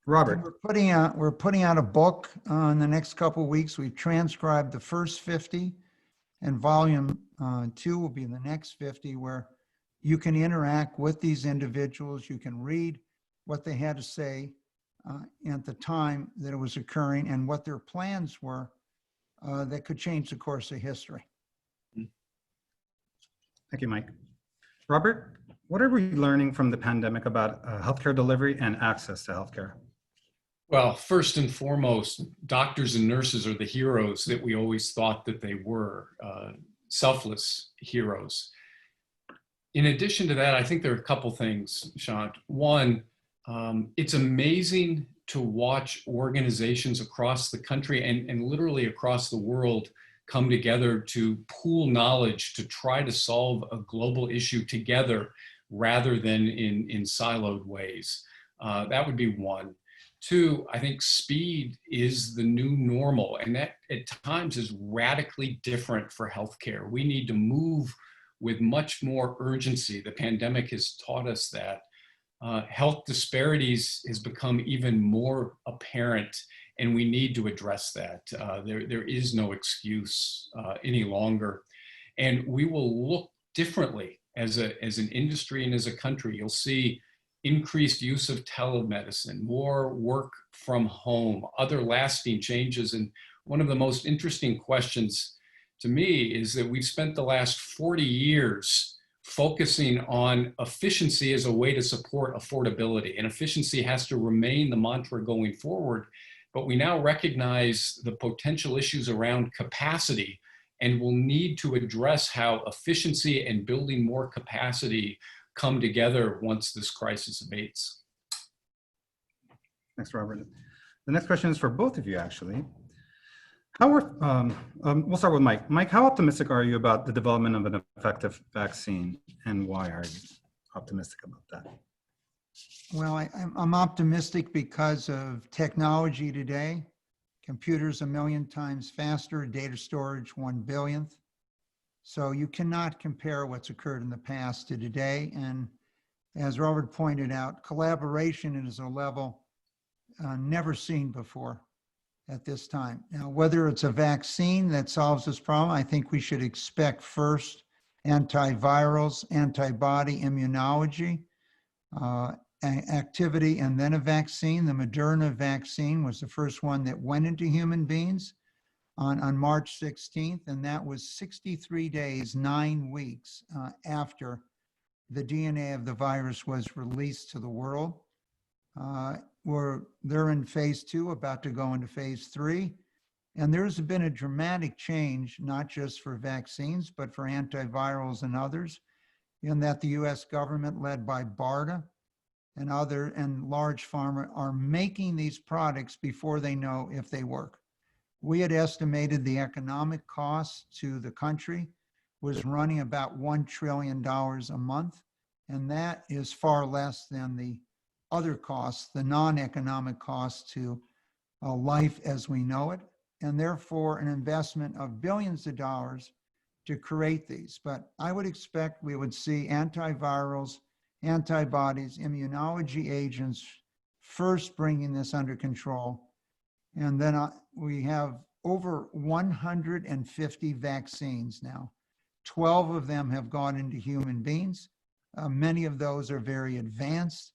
Robert. And we're putting out a book in the next couple of weeks. We've transcribed the first 50, and volume 2 will be the next 50, where you can interact with these individuals. You can read what they had to say at the time that it was occurring and what their plans were that could change the course of history. Thank you, Mike. Robert, what are we learning from the pandemic about healthcare delivery and access to healthcare? Well, first and foremost, doctors and nurses are the heroes that we always thought that they were, selfless heroes. In addition to that, I think there are a couple things, Chant. One, it's amazing to watch organizations across the country and literally across the world come together to pool knowledge to try to solve a global issue together rather than in siloed ways. That would be one. Two, I think speed is the new normal, and that at times is radically different for healthcare. We need to move with much more urgency. The pandemic has taught us that. Health disparities has become even more apparent, and we need to address that. There is no excuse any longer. And we will look differently as an industry and as a country. You'll see increased use of telemedicine, more work from home, other lasting changes. And one of the most interesting questions to me is that we've spent the last 40 years focusing on efficiency as a way to support affordability. And efficiency has to remain the mantra going forward. But we now recognize the potential issues around capacity, and we'll need to address how efficiency and building more capacity come together once this crisis abates. Thanks, Robert. The next question is for both of you, actually. We'll start with Mike. Mike, how optimistic are you about the development of an effective vaccine, and why are you optimistic about that? Well, I'm optimistic because of technology today. Computers 1 million times faster, data storage 1 billionth. So you cannot compare what's occurred in the past to today. And as Robert pointed out, collaboration is a level never seen before at this time. Now, whether it's a vaccine that solves this problem, I think we should expect first antivirals, antibody immunology, activity, and then a vaccine. The Moderna vaccine was the first one that went into human beings on March 16th, and that was 63 days, 9 weeks after the DNA of the virus was released to the world. They're in phase 2, about to go into phase 3. And there's been a dramatic change, not just for vaccines, but for antivirals and others. in that the US government, led by BARDA and large pharma, are making these products before they know if they work. We had estimated the economic cost to the country was running about $1 trillion a month, and that is far less than the other costs, the non-economic costs to life as we know it, and therefore an investment of billions of dollars to create these. But I would expect we would see antivirals, antibodies, immunology agents first bringing this under control. And then we have over 150 vaccines now. 12 of them have gone into human beings. Many of those are very advanced.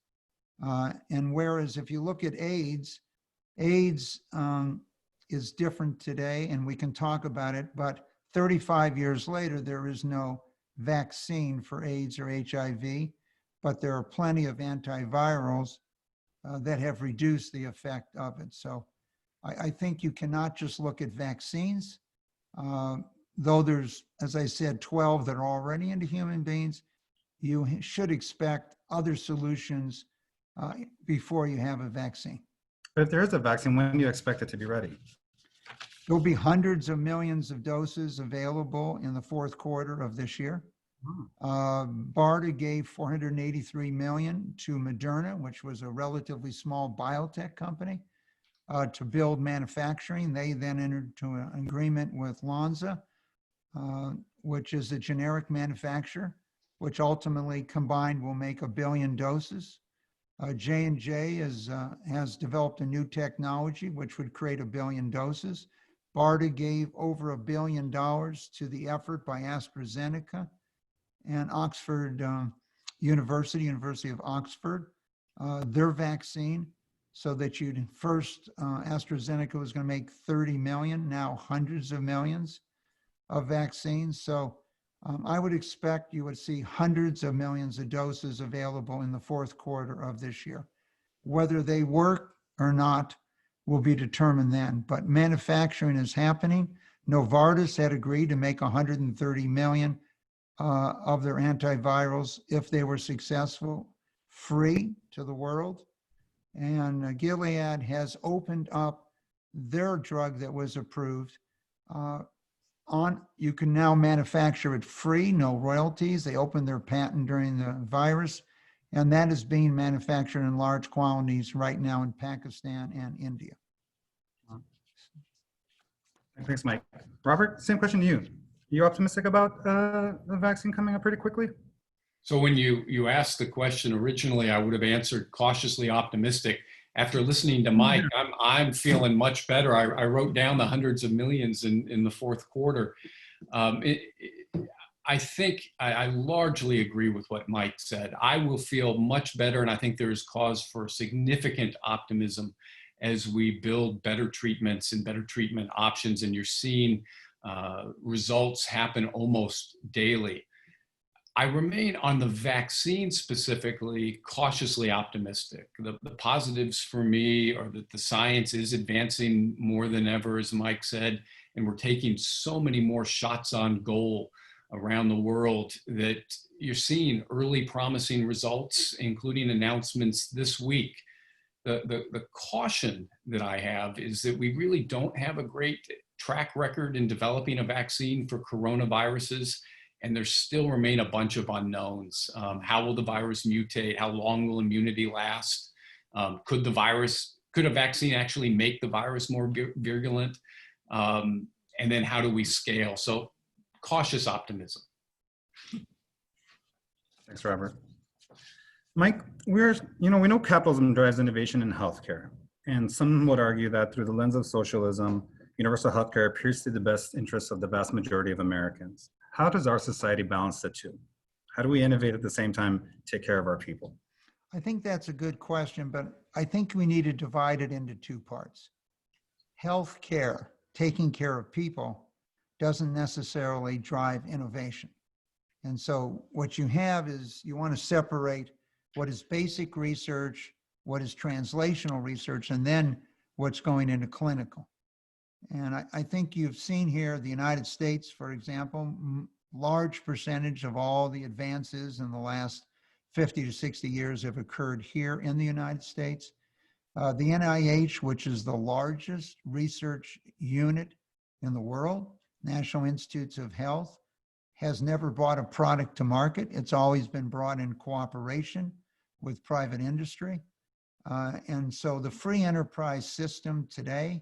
And whereas if you look at AIDS is different today, and we can talk about it, but 35 years later, there is no vaccine for AIDS or HIV, but there are plenty of antivirals that have reduced the effect of it. So I think you cannot just look at vaccines, though there's, as I said, 12 that are already into human beings. You should expect other solutions before you have a vaccine. But if there is a vaccine, when do you expect it to be ready? There'll be hundreds of millions of doses available in the fourth quarter of this year. BARDA gave $483 million to Moderna, which was a relatively small biotech company, to build manufacturing. They then entered into an agreement with Lonza, which is a generic manufacturer, which ultimately combined will make 1 billion doses. J&J has developed a new technology which would create 1 billion doses. BARDA gave over $1 billion to the effort by AstraZeneca and Oxford University of Oxford, their vaccine, so that you'd first, AstraZeneca was going to make 30 million, now hundreds of millions of vaccines. So I would expect you would see hundreds of millions of doses available in the fourth quarter of this year. Whether they work or not will be determined then, but manufacturing is happening. Novartis had agreed to make 130 million of their antivirals, if they were successful, free to the world. And Gilead has opened up their drug that was approved. You can now manufacture it free, no royalties. They opened their patent during the virus, and that is being manufactured in large quantities right now in Pakistan and India. Thanks, Mike. Robert, same question to you. Are you optimistic about the vaccine coming up pretty quickly? So when you asked the question originally, I would have answered cautiously optimistic. After listening to Mike, I'm feeling much better. I wrote down the hundreds of millions in the fourth quarter. I think I largely agree with what Mike said. I will feel much better, and I think there is cause for significant optimism as we build better treatments and better treatment options, and you're seeing results happen almost daily. I remain on the vaccine specifically cautiously optimistic. The positives for me are that the science is advancing more than ever, as Mike said, and we're taking so many more shots on goal around the world that you're seeing early promising results, including announcements this week. The caution that I have is that we really don't have a great track record in developing a vaccine for coronaviruses. And there still remain a bunch of unknowns. How will the virus mutate? How long will immunity last? Could a vaccine actually make the virus more virulent? And then how do we scale? So cautious optimism. Thanks, Robert. Mike, we know capitalism drives innovation in healthcare. And some would argue that through the lens of socialism, universal healthcare appears to be the best interests of the vast majority of Americans. How does our society balance the two? How do we innovate at the same time, take care of our people? I think that's a good question, but I think we need to divide it into two parts. Healthcare, taking care of people, doesn't necessarily drive innovation. And so what you have is you want to separate what is basic research, what is translational research, and then what's going into clinical. And I think you've seen here the United States, for example, large percentage of all the advances in the last 50 to 60 years have occurred here in the United States. The NIH, which is the largest research unit in the world, National Institutes of Health, has never brought a product to market. It's always been brought in cooperation with private industry. And so the free enterprise system today,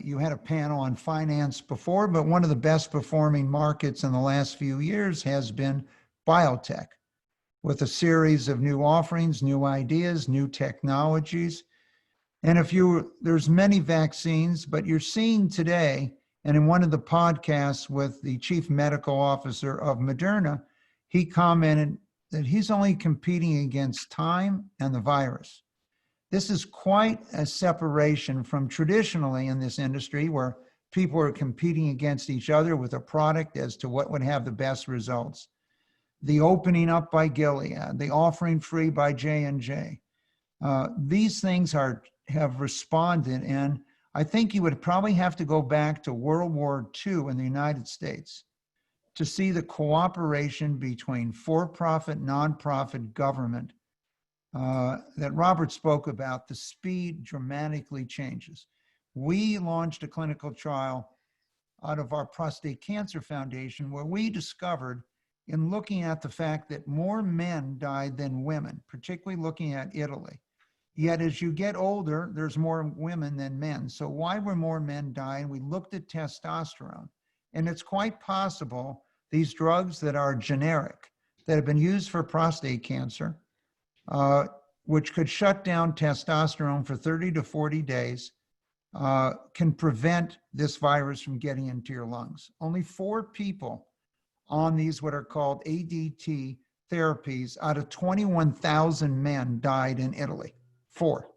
you had a panel on finance before, but one of the best performing markets in the last few years has been biotech, with a series of new offerings, new ideas, new technologies. And there's many vaccines, but you're seeing today, and in one of the podcasts with the chief medical officer of Moderna, he commented that he's only competing against time and the virus. This is quite a separation from traditionally in this industry where people are competing against each other with a product as to what would have the best results. The opening up by Gilead, the offering free by J&J. These things have responded, and I think you would probably have to go back to World War II in the United States to see the cooperation between for-profit, nonprofit, government that Robert spoke about. The speed dramatically changes. We launched a clinical trial out of our Prostate Cancer Foundation where we discovered, in looking at the fact that more men died than women, particularly looking at Italy. Yet as you get older, there's more women than men. So why were more men dying? We looked at testosterone. And it's quite possible these drugs that are generic, that have been used for prostate cancer, which could shut down testosterone for 30 to 40 days, can prevent this virus from getting into your lungs. Only 4 people on these what are called ADT therapies out of 21,000 men died in Italy. 4.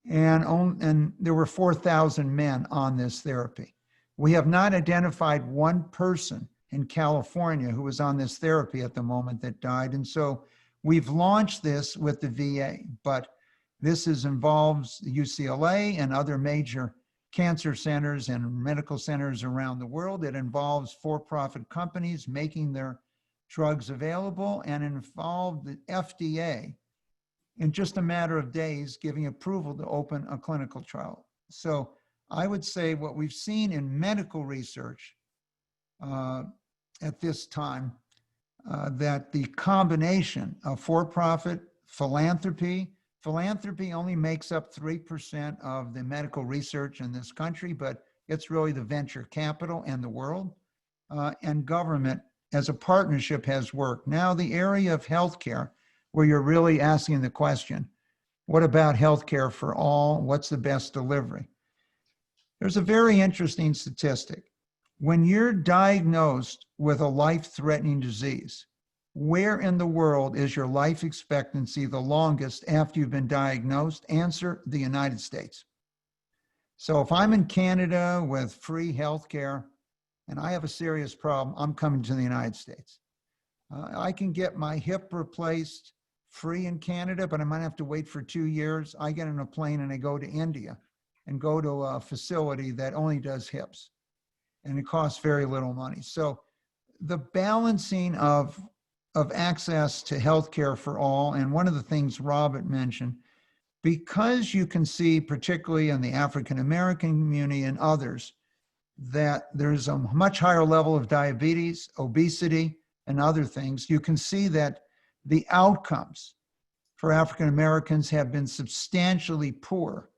And there were 4,000 men on this therapy. We have not identified one person in California who was on this therapy at the moment that died. And so we've launched this with the VA, but this involves UCLA and other major cancer centers and medical centers around the world. It involves for-profit companies making their drugs available, and involved the FDA in just a matter of days giving approval to open a clinical trial. So I would say what we've seen in medical research at this time, that the combination of for-profit philanthropy only makes up 3% of the medical research in this country, but it's really the venture capital and the world, and government as a partnership has worked. Now the area of healthcare, where you're really asking the question, what about healthcare for all? What's the best delivery? There's a very interesting statistic. When you're diagnosed with a life-threatening disease, where in the world is your life expectancy the longest after you've been diagnosed? Answer: the United States. So if I'm in Canada with free healthcare and I have a serious problem, I'm coming to the United States. I can get my hip replaced free in Canada, but I might have to wait for 2 years. I get on a plane and I go to India and go to a facility that only does hips, and it costs very little money. So the balancing of access to healthcare for all, and one of the things Robert mentioned, because you can see, particularly in the African-American community and others, that there's a much higher level of diabetes, obesity, and other things, you can see that the outcomes for African-Americans have been substantially poorer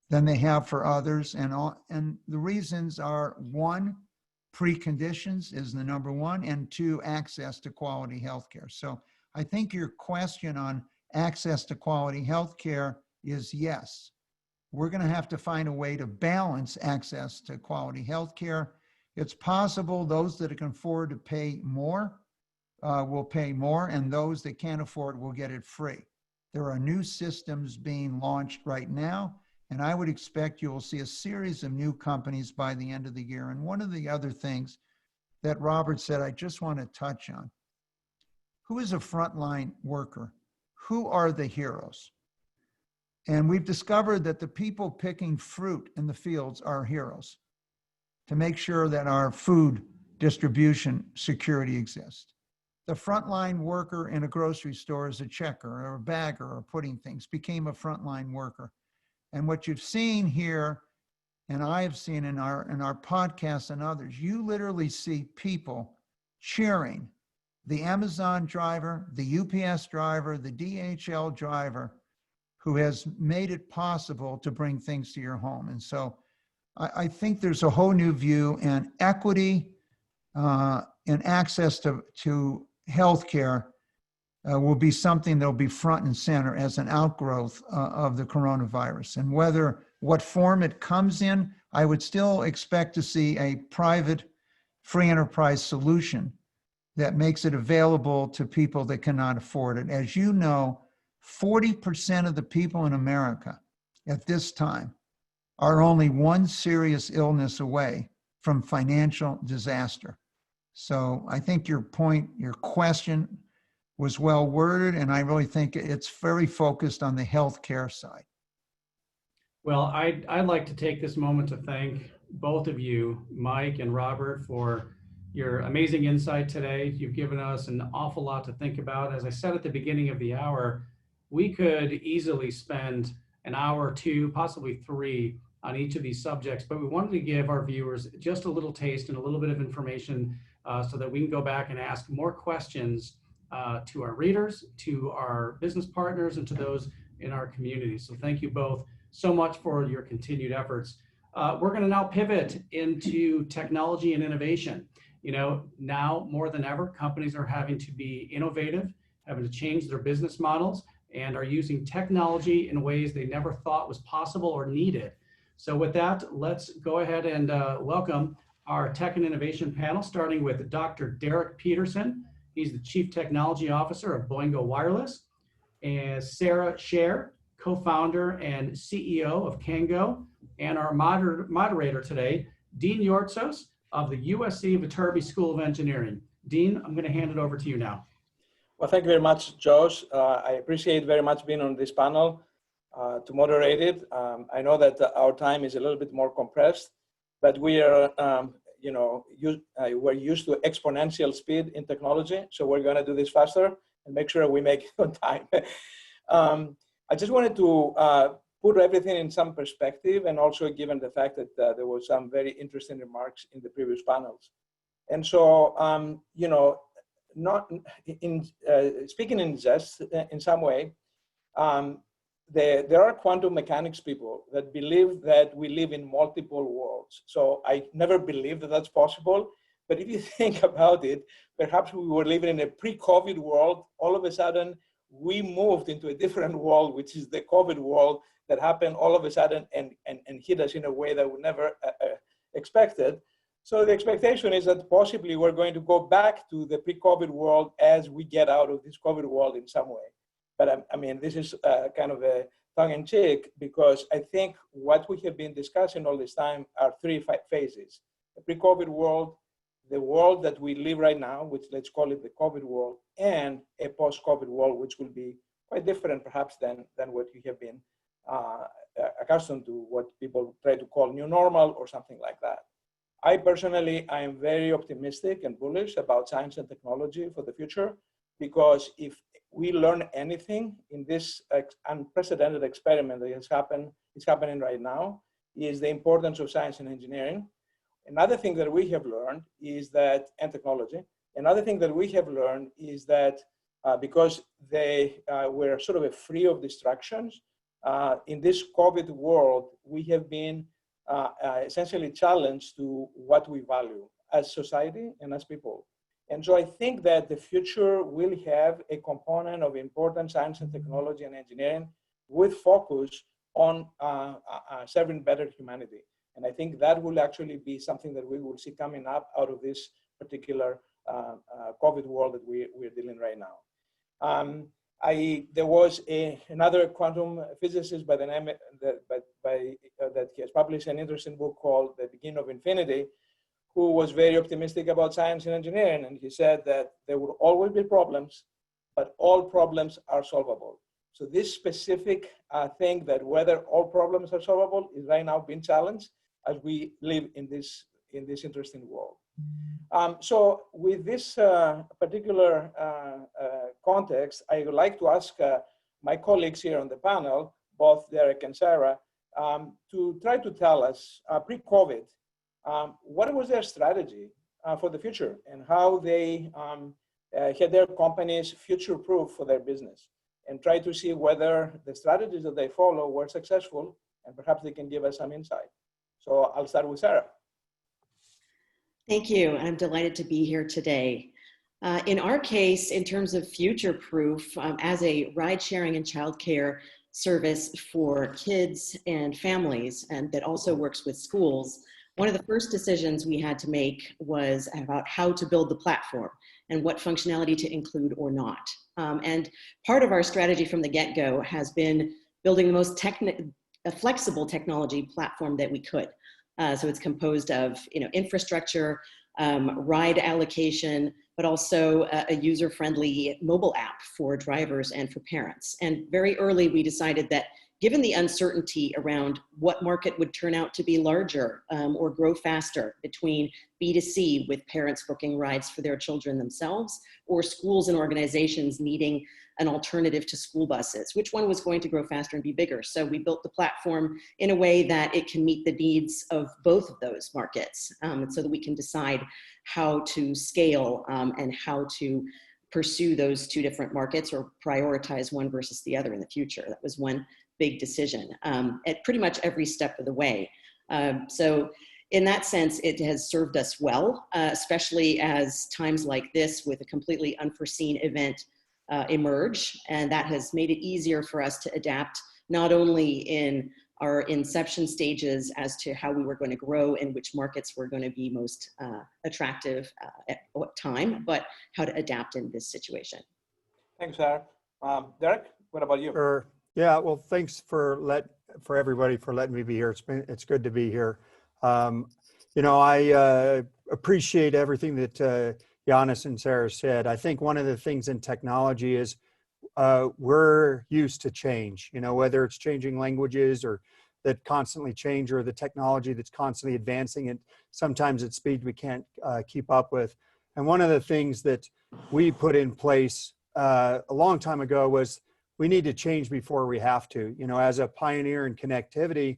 than they have for others. And the reasons are: 1, preconditions is the number 1, and 2, access to quality healthcare. So I think your question on access to quality healthcare is yes. We're going to have to find a way to balance access to quality healthcare. It's possible those that can afford to pay more will pay more, and those that can't afford will get it free. There are new systems being launched right now, and I would expect you will see a series of new companies by the end of the year. And one of the other things that Robert said, I just want to touch on. Who is a frontline worker? Who are the heroes? And we've discovered that the people picking fruit in the fields are heroes to make sure that our food distribution security exists. The frontline worker in a grocery store is a checker or a bagger or putting things, became a frontline worker. And what you've seen here, and I've seen in our podcasts and others, you literally see people cheering the Amazon driver, the UPS driver, the DHL driver, who has made it possible to bring things to your home. And so I think there's a whole new view, and equity and access to healthcare will be something that will be front and center as an outgrowth of the coronavirus. And what form it comes in, I would still expect to see a private free enterprise solution that makes it available to people that cannot afford it. As you know, 40% of the people in America at this time are only one serious illness away from financial disaster. So I think your question was well worded, and I really think it's very focused on the healthcare side. Well, I'd like to take this moment to thank both of you, Mike and Robert, for your amazing insight today. You've given us an awful lot to think about. As I said at the beginning of the hour, we could easily spend an hour or two, possibly three, on each of these subjects, but we wanted to give our viewers just a little taste and a little bit of information so that we can go back and ask more questions to our readers, to our business partners, and to those in our community. So thank you both so much for your continued efforts. We're going to now pivot into technology and innovation. You know, now more than ever, companies are having to be innovative, having to change their business models, and are using technology in ways they never thought was possible or needed. So with that, let's go ahead and welcome our tech and innovation panel, starting with Dr. Derek Peterson. He's the Chief Technology Officer of Boingo Wireless, and Sara Schaer, co-founder and CEO of Kango, and our moderator today, Dean Yortsos of the USC Viterbi School of Engineering. Dean, I'm going to hand it over to you now. Well, thank you very much, Josh. I appreciate very much being on this panel to moderate it. I know that our time is a little bit more compressed, but we are, we're used to exponential speed in technology, so we're going to do this faster and make sure we make it on time. I just wanted to put everything in some perspective, and also given the fact that there were some very interesting remarks in the previous panels. And so, not in speaking in jest in some way, there are quantum mechanics people that believe that we live in multiple worlds. So I never believed that that's possible. But if you think about it, perhaps we were living in a pre-COVID world. All of a sudden, we moved into a different world, which is the COVID world that happened all of a sudden and hit us in a way that we never expected. So the expectation is that possibly we're going to go back to the pre-COVID world as we get out of this COVID world in some way. But I mean, this is kind of a tongue-in-cheek, because I think what we have been discussing all this time are three phases: the pre-COVID world, the world that we live right now, which let's call it the COVID world, and a post-COVID world, which will be quite different perhaps than what you have been accustomed to, what people try to call new normal or something like that. I personally, I am very optimistic and bullish about science and technology for the future, because if we learn anything in this unprecedented experiment that is happening right now, is the importance of science and engineering. Another thing that we have learned is that, and technology, another thing that we have learned is that because they were sort of free of distractions, in this COVID world, we have been essentially challenged to what we value as society and as people. And so I think that the future will have a component of important science and technology and engineering with focus on serving better humanity. And I think that will actually be something that we will see coming up out of this particular COVID world that we're dealing right now. There was another quantum physicist by the name that has published an interesting book called The Beginning of Infinity, who was very optimistic about science and engineering. And he said that there will always be problems, but all problems are solvable. So this specific thing that whether all problems are solvable is right now being challenged as we live in this interesting world. So with this particular context, I would like to ask my colleagues here on the panel, both Derek and Sara, to try to tell us pre-COVID, what was their strategy for the future and how they had their companies future-proof for their business, and try to see whether the strategies that they follow were successful, and perhaps they can give us some insight. So I'll start with Sara. Thank you. I'm delighted to be here today. In our case, in terms of future-proof, as a ride-sharing and childcare service for kids and families, and that also works with schools, one of the first decisions we had to make was about how to build the platform and what functionality to include or not. And part of our strategy from the get-go has been building the most flexible technology platform that we could. So it's composed of infrastructure, ride allocation, but also a user-friendly mobile app for drivers and for parents. And very early, we decided that given the uncertainty around what market would turn out to be larger or grow faster between B2C with parents booking rides for their children themselves, or schools and organizations needing an alternative to school buses, which one was going to grow faster and be bigger? So we built the platform in a way that it can meet the needs of both of those markets, so that we can decide how to scale and how to pursue those two different markets or prioritize one versus the other in the future. That was one big decision at pretty much every step of the way. So in that sense, it has served us well, especially as times like this with a completely unforeseen event emerge. And that has made it easier for us to adapt, not only in our inception stages as to how we were going to grow and which markets were going to be most attractive at what time, but how to adapt in this situation. Thanks, Sara. Derek, what about you? Sure. Yeah, well, thanks for everybody for letting me be here. It's good to be here. I appreciate everything that Yannis and Sara said. I think one of the things in technology is we're used to change, whether it's changing languages or that constantly change, or the technology that's constantly advancing, and sometimes at speed we can't keep up with. And one of the things that we put in place a long time ago was we need to change before we have to. As a pioneer in connectivity,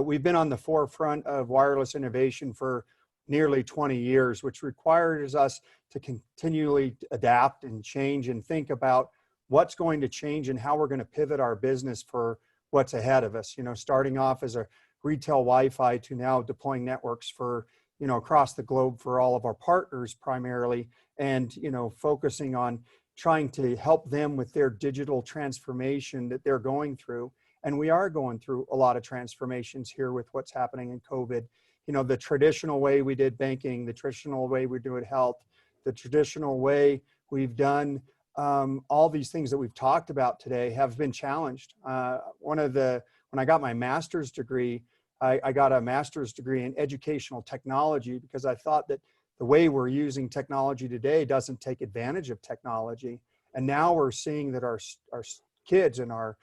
we've been on the forefront of wireless innovation for nearly 20 years, which requires us to continually adapt and change and think about what's going to change and how we're going to pivot our business for what's ahead of us. Starting off as a retail Wi-Fi to now deploying networks for, across the globe for all of our partners primarily, and, focusing on trying to help them with their digital transformation that they're going through. And we are going through a lot of transformations here with what's happening in COVID. The traditional way we did banking, the traditional way we do it health, the traditional way we've done all these things that we've talked about today have been challenged. When I got my master's degree, I got a master's degree in educational technology because I thought that the way we're using technology today doesn't take advantage of technology. And now we're seeing that our kids and our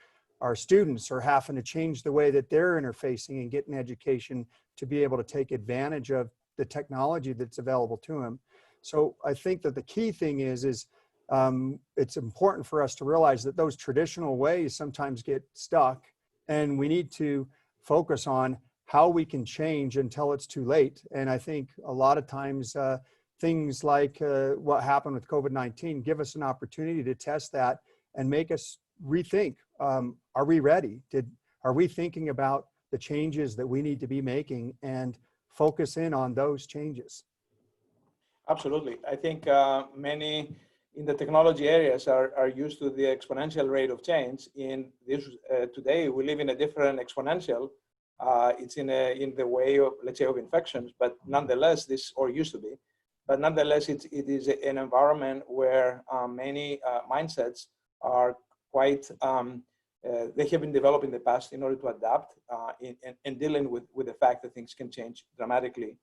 students are having to change the way that they're interfacing and getting education to be able to take advantage of the technology that's available to them. So I think that the key thing is it's important for us to realize that those traditional ways sometimes get stuck, and we need to focus on how we can change until it's too late. And I think a lot of times things like what happened with COVID-19 give us an opportunity to test that and make us rethink. Are we ready? Are we thinking about the changes that we need to be making and focus in on those changes? Absolutely. I think many in the technology areas are used to the exponential rate of change. In this today, we live in a different exponential. It's in the way of, let's say, of infections, but nonetheless, used to be, but nonetheless, it is an environment where many mindsets are quite, they have been developed in the past in order to adapt and dealing with the fact that things can change dramatically.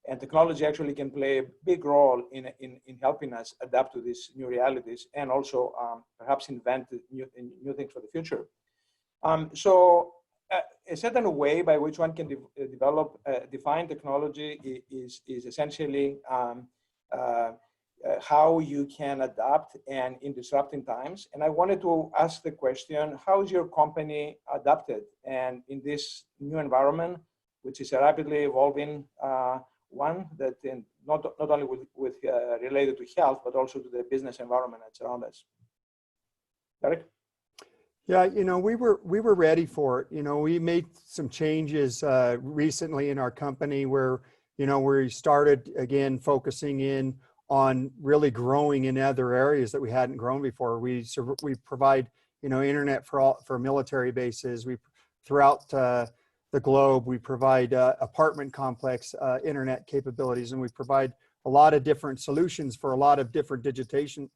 And technology actually can play a big role in helping us adapt to these new realities and also perhaps invent new things for the future. So a certain way by which one can define technology is essentially how you can adapt and in disrupting times. And I wanted to ask the question, how is your company adapted and in this new environment, which is a rapidly evolving one that not only with related to health, but also to the business environment that's around us? Derek? Yeah, we were ready for it. We made some changes recently in our company where, we started again focusing in on really growing in other areas that we hadn't grown before. We provide, internet for military bases. We throughout the globe. We provide apartment complex internet capabilities, and we provide a lot of different solutions for a lot of different digitation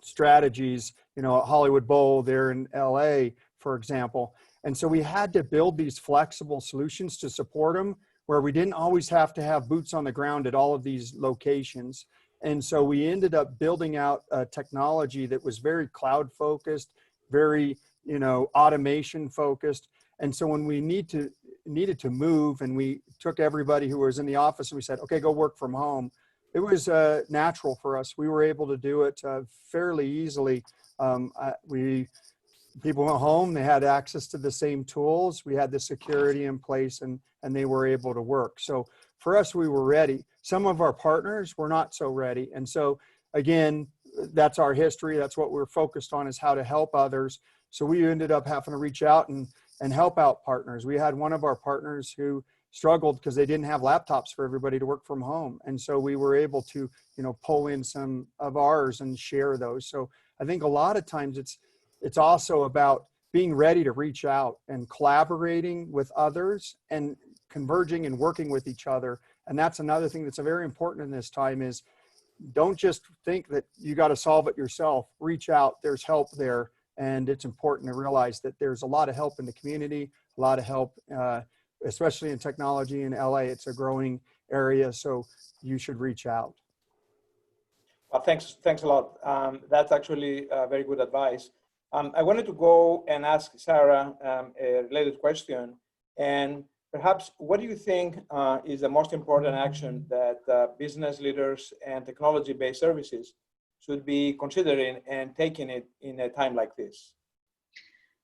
strategies. At Hollywood Bowl there in LA, for example. And so we had to build these flexible solutions to support them, where we didn't always have to have boots on the ground at all of these locations. And so we ended up building out a technology that was very cloud focused, very, automation focused. And so when we needed to move, and we took everybody who was in the office and we said, okay, go work from home. It was natural for us. We were able to do it fairly easily. People went home, they had access to the same tools. We had the security in place, and they were able to work. So for us, we were ready. Some of our partners were not so ready. And so again, that's our history. That's what we're focused on, is how to help others. So we ended up having to reach out and help out partners. We had one of our partners who struggled because they didn't have laptops for everybody to work from home. And so we were able to, pull in some of ours and share those. So I think a lot of times it's also about being ready to reach out and collaborating with others and converging and working with each other. And that's another thing that's very important in this time, is don't just think that you got to solve it yourself. Reach out, there's help there. And it's important to realize that there's a lot of help in the community, a lot of help, especially in technology in LA. It's a growing area, so you should reach out. Well, thanks a lot. That's actually very good advice. I wanted to go and ask Sara a related question. And perhaps, what do you think is the most important action that business leaders and technology-based services should be considering and taking it in a time like this?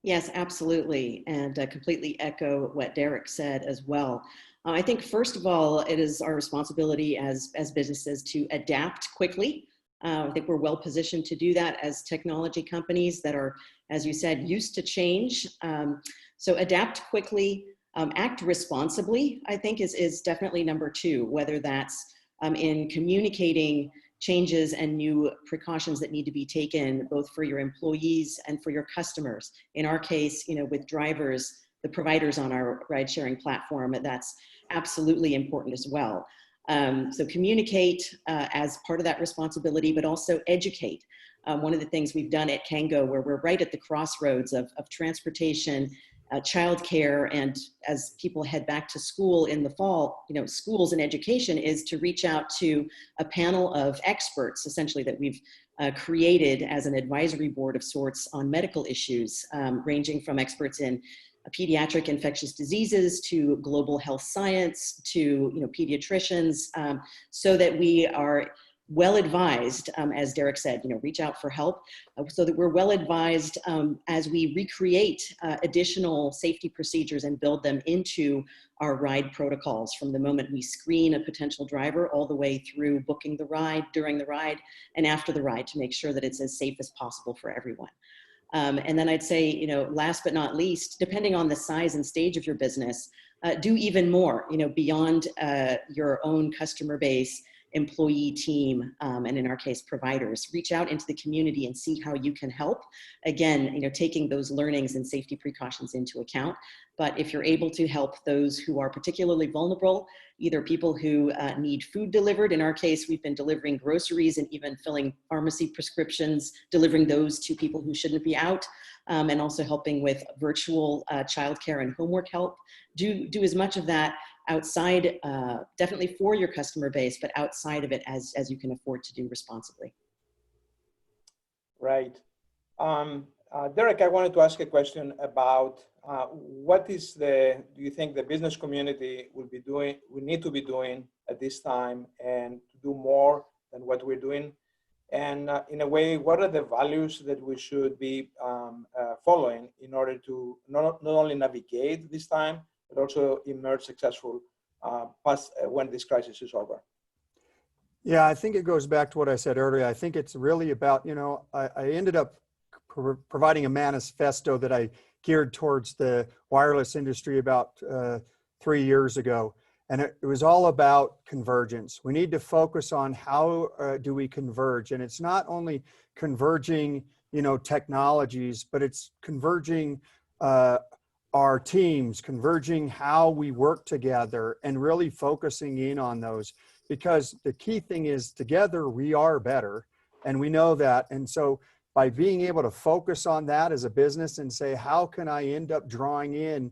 Yes, absolutely. And completely echo what Derek said as well. I think, first of all, it is our responsibility as businesses to adapt quickly. I think we're well positioned to do that as technology companies that are, as you said, used to change. So adapt quickly, act responsibly, I think is definitely number two, whether that's in communicating changes and new precautions that need to be taken both for your employees and for your customers. In our case, with drivers, the providers on our ride sharing platform, that's absolutely important as well. So communicate as part of that responsibility, but also educate. One of the things we've done at Kango, where we're right at the crossroads of transportation, childcare, and as people head back to school in the fall, schools and education, is to reach out to a panel of experts, essentially, that we've created as an advisory board of sorts on medical issues, ranging from experts in pediatric infectious diseases to global health science to pediatricians, so that we are well advised, as Derek said, reach out for help, so that we're well advised as we recreate additional safety procedures and build them into our ride protocols, from the moment we screen a potential driver all the way through booking the ride, during the ride, and after the ride, to make sure that it's as safe as possible for everyone. And then I'd say, last but not least, depending on the size and stage of your business, do even more, beyond your own customer base, employee team, and in our case, providers. Reach out into the community and see how you can help. Again, taking those learnings and safety precautions into account. But if you're able to help those who are particularly vulnerable, either people who need food delivered, in our case, we've been delivering groceries and even filling pharmacy prescriptions, delivering those to people who shouldn't be out, and also helping with virtual childcare and homework help. Do as much of that outside, definitely for your customer base, but outside of it as you can afford to do responsibly. Right. Derek, I wanted to ask a question about what do you think the business community will need to be doing at this time, and to do more than what we're doing? And in a way, what are the values that we should be following in order to not only navigate this time, but also emerge successful when this crisis is over? Yeah, I think it goes back to what I said earlier. I think it's really about, I ended up providing a manifesto that I geared towards the wireless industry about 3 years ago. And it was all about convergence. We need to focus on how do we converge. And it's not only converging, technologies, but it's converging our teams, converging how we work together and really focusing in on those. Because the key thing is together we are better, and we know that. And so by being able to focus on that as a business and say, how can I end up drawing in,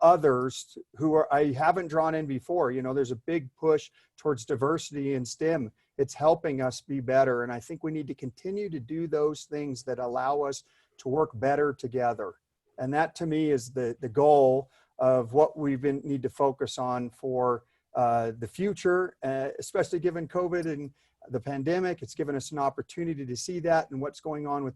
others who I haven't drawn in before? There's a big push towards diversity in STEM. It's helping us be better. And I think we need to continue to do those things that allow us to work better together. And that to me is the goal of what need to focus on for the future, especially given COVID and the pandemic. It's given us an opportunity to see that and what's going on with,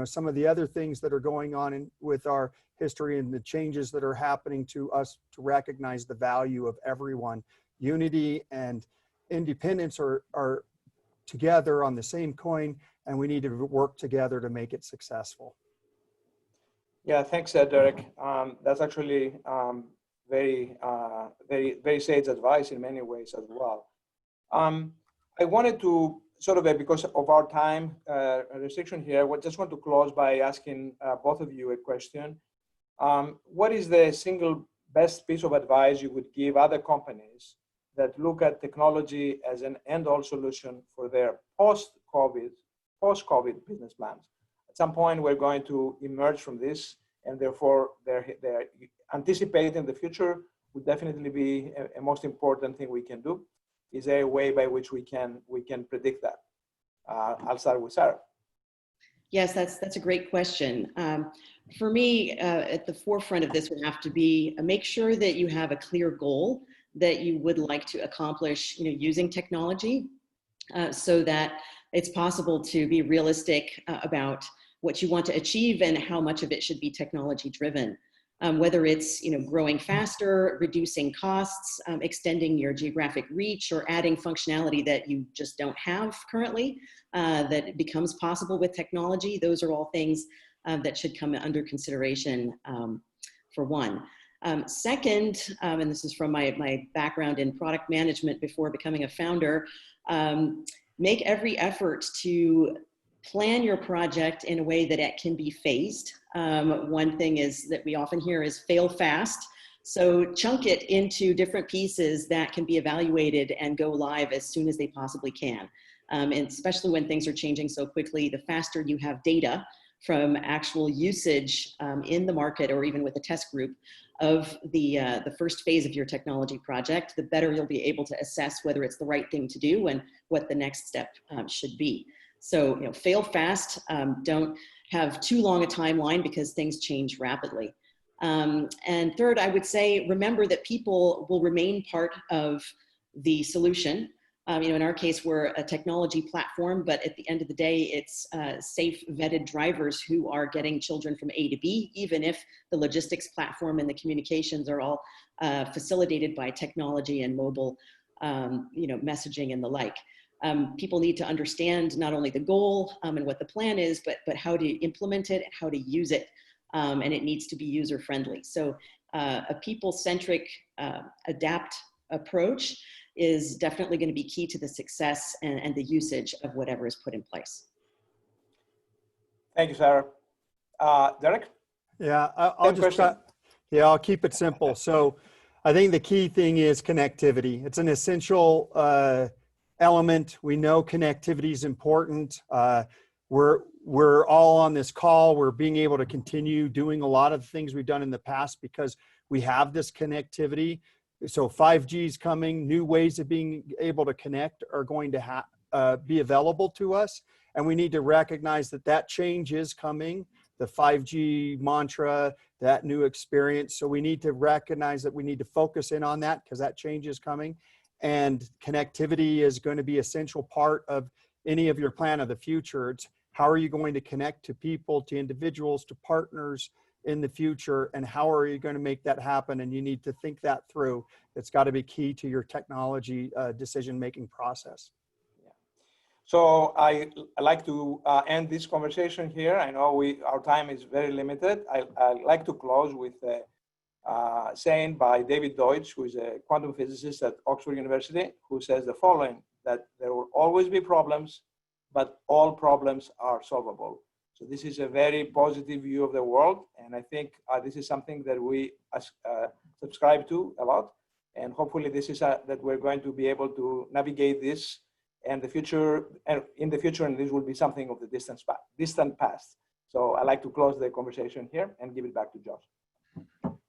some of the other things that are going on with our history and the changes that are happening to us to recognize the value of everyone. Unity and independence are together on the same coin, and we need to work together to make it successful. Yeah, thanks, Derek. That's actually very, very sage advice in many ways as well. I wanted to sort of, because of our time restriction here, I just want to close by asking both of you a question. What is the single best piece of advice you would give other companies that look at technology as an end-all solution for their post-COVID business plans? At some point, we're going to emerge from this, and therefore they're anticipating the future would definitely be a most important thing we can do. Is there a way by which we can predict that? I'll start with Sara. Yes, that's a great question. For me, at the forefront of this would have to be make sure that you have a clear goal that you would like to accomplish, using technology, so that it's possible to be realistic about what you want to achieve and how much of it should be technology driven. Whether it's growing faster, reducing costs, extending your geographic reach, or adding functionality that you just don't have currently, that becomes possible with technology. Those are all things that should come under consideration for one. Second, and this is from my background in product management before becoming a founder, make every effort to plan your project in a way that it can be phased. One thing is that we often hear is fail fast. So chunk it into different pieces that can be evaluated and go live as soon as they possibly can. And especially when things are changing so quickly, the faster you have data from actual usage in the market, or even with a test group of the first phase of your technology project, the better you'll be able to assess whether it's the right thing to do and what the next step should be. So, fail fast, don't have too long a timeline because things change rapidly. And third, I would say, remember that people will remain part of the solution. In our case, we're a technology platform, but at the end of the day, it's safe, vetted drivers who are getting children from A to B, even if the logistics platform and the communications are all facilitated by technology and mobile, messaging and the like. People need to understand not only the goal and what the plan is, but how to implement it and how to use it. And it needs to be user-friendly. So a people-centric adapt approach is definitely going to be key to the success and the usage of whatever is put in place. Thank you, Sara. Derek? Yeah, I'll keep it simple. So I think the key thing is connectivity. It's an essential element. We know connectivity is important. We're all on this call. We're being able to continue doing a lot of the things we've done in the past because we have this connectivity. So 5G is coming. New ways of being able to connect are going to be available to us. And we need to recognize that change is coming. The 5G mantra, that new experience. So we need to recognize that we need to focus in on that because that change is coming. and connectivity is going to be an essential part of any of your plan of the future. It's how are you going to connect to people, to individuals, to partners in the future, and how are you going to make that happen? And you need to think that through. It's got to be key to your technology decision-making process. So I like to end this conversation here. I know our time is very limited. I like to close with saying by David Deutsch, who is a quantum physicist at Oxford University, who says the following, that there will always be problems, but all problems are solvable. So this is a very positive view of the world. And I think this is something that we subscribe to a lot. And hopefully this is that we're going to be able to navigate this and the future, and in the future, and this will be something of the distant past. So I like to close the conversation here and give it back to Josh.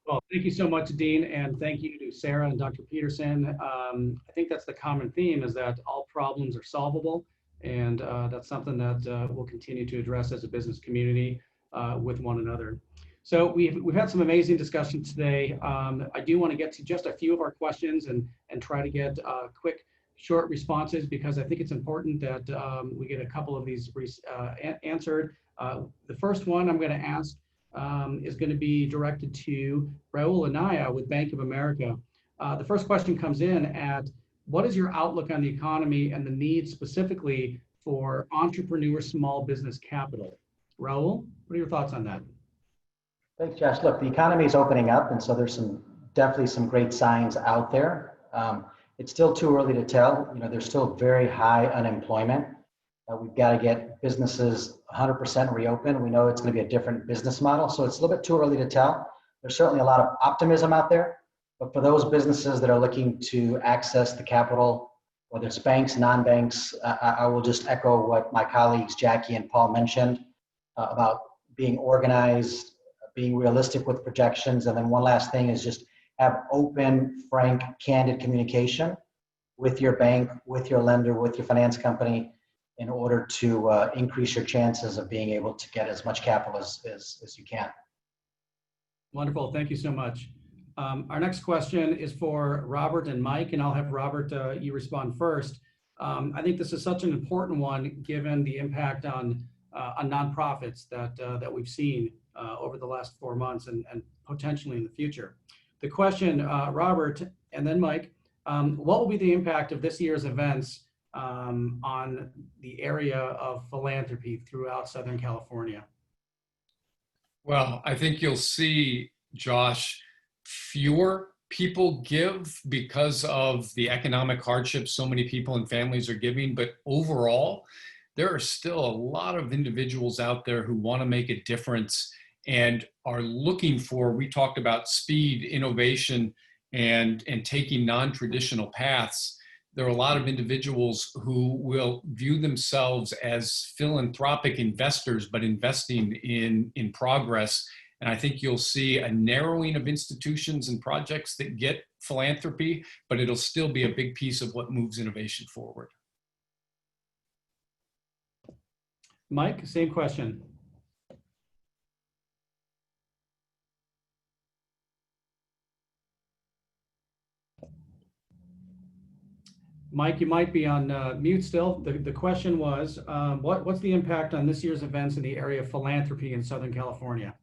Well, thank you so much, Dean, and thank you to Sara and Dr. Peterson. I think that's the common theme, is that all problems are solvable, and that's something that we'll continue to address as a business community with one another. So we've had some amazing discussions today. I do want to get to just a few of our questions and try to get quick, short responses, because I think it's important that we get a couple of these answered. The first one I'm going to ask is going to be directed to Raul Anaya with Bank of America. The first question comes in at, what is your outlook on the economy and the need specifically for entrepreneur small business capital? Raul, what are your thoughts on that? Thanks, Josh. Look, the economy is opening up, and so there's definitely some great signs out there. It's still too early to tell. There's still very high unemployment. We've got to get businesses 100% reopened. We know it's going to be a different business model, so it's a little bit too early to tell. There's certainly a lot of optimism out there, but for those businesses that are looking to access the capital, whether it's banks, non-banks, I will just echo what my colleagues Jacky and Paul mentioned about being organized, being realistic with projections, and then one last thing is just have open, frank, candid communication with your bank, with your lender, with your finance company, in order to increase your chances of being able to get as much capital as you can. Wonderful, thank you so much. Our next question is for Robert and Mike, and I'll have Robert, you respond first. I think this is such an important one, given the impact on nonprofits that we've seen over the last 4 months and potentially in the future. The question, Robert, and then Mike, what will be the impact of this year's events on the area of philanthropy throughout Southern California? Well, I think you'll see, Josh, fewer people give because of the economic hardship so many people and families are giving, but overall, there are still a lot of individuals out there who want to make a difference and are looking for, we talked about speed, innovation, and taking non-traditional paths. There are a lot of individuals who will view themselves as philanthropic investors, but investing in progress. And I think you'll see a narrowing of institutions and projects that get philanthropy, but it'll still be a big piece of what moves innovation forward. Mike, same question. Mike, you might be on mute still. The question was, what's the impact on this year's events in the area of philanthropy in Southern California?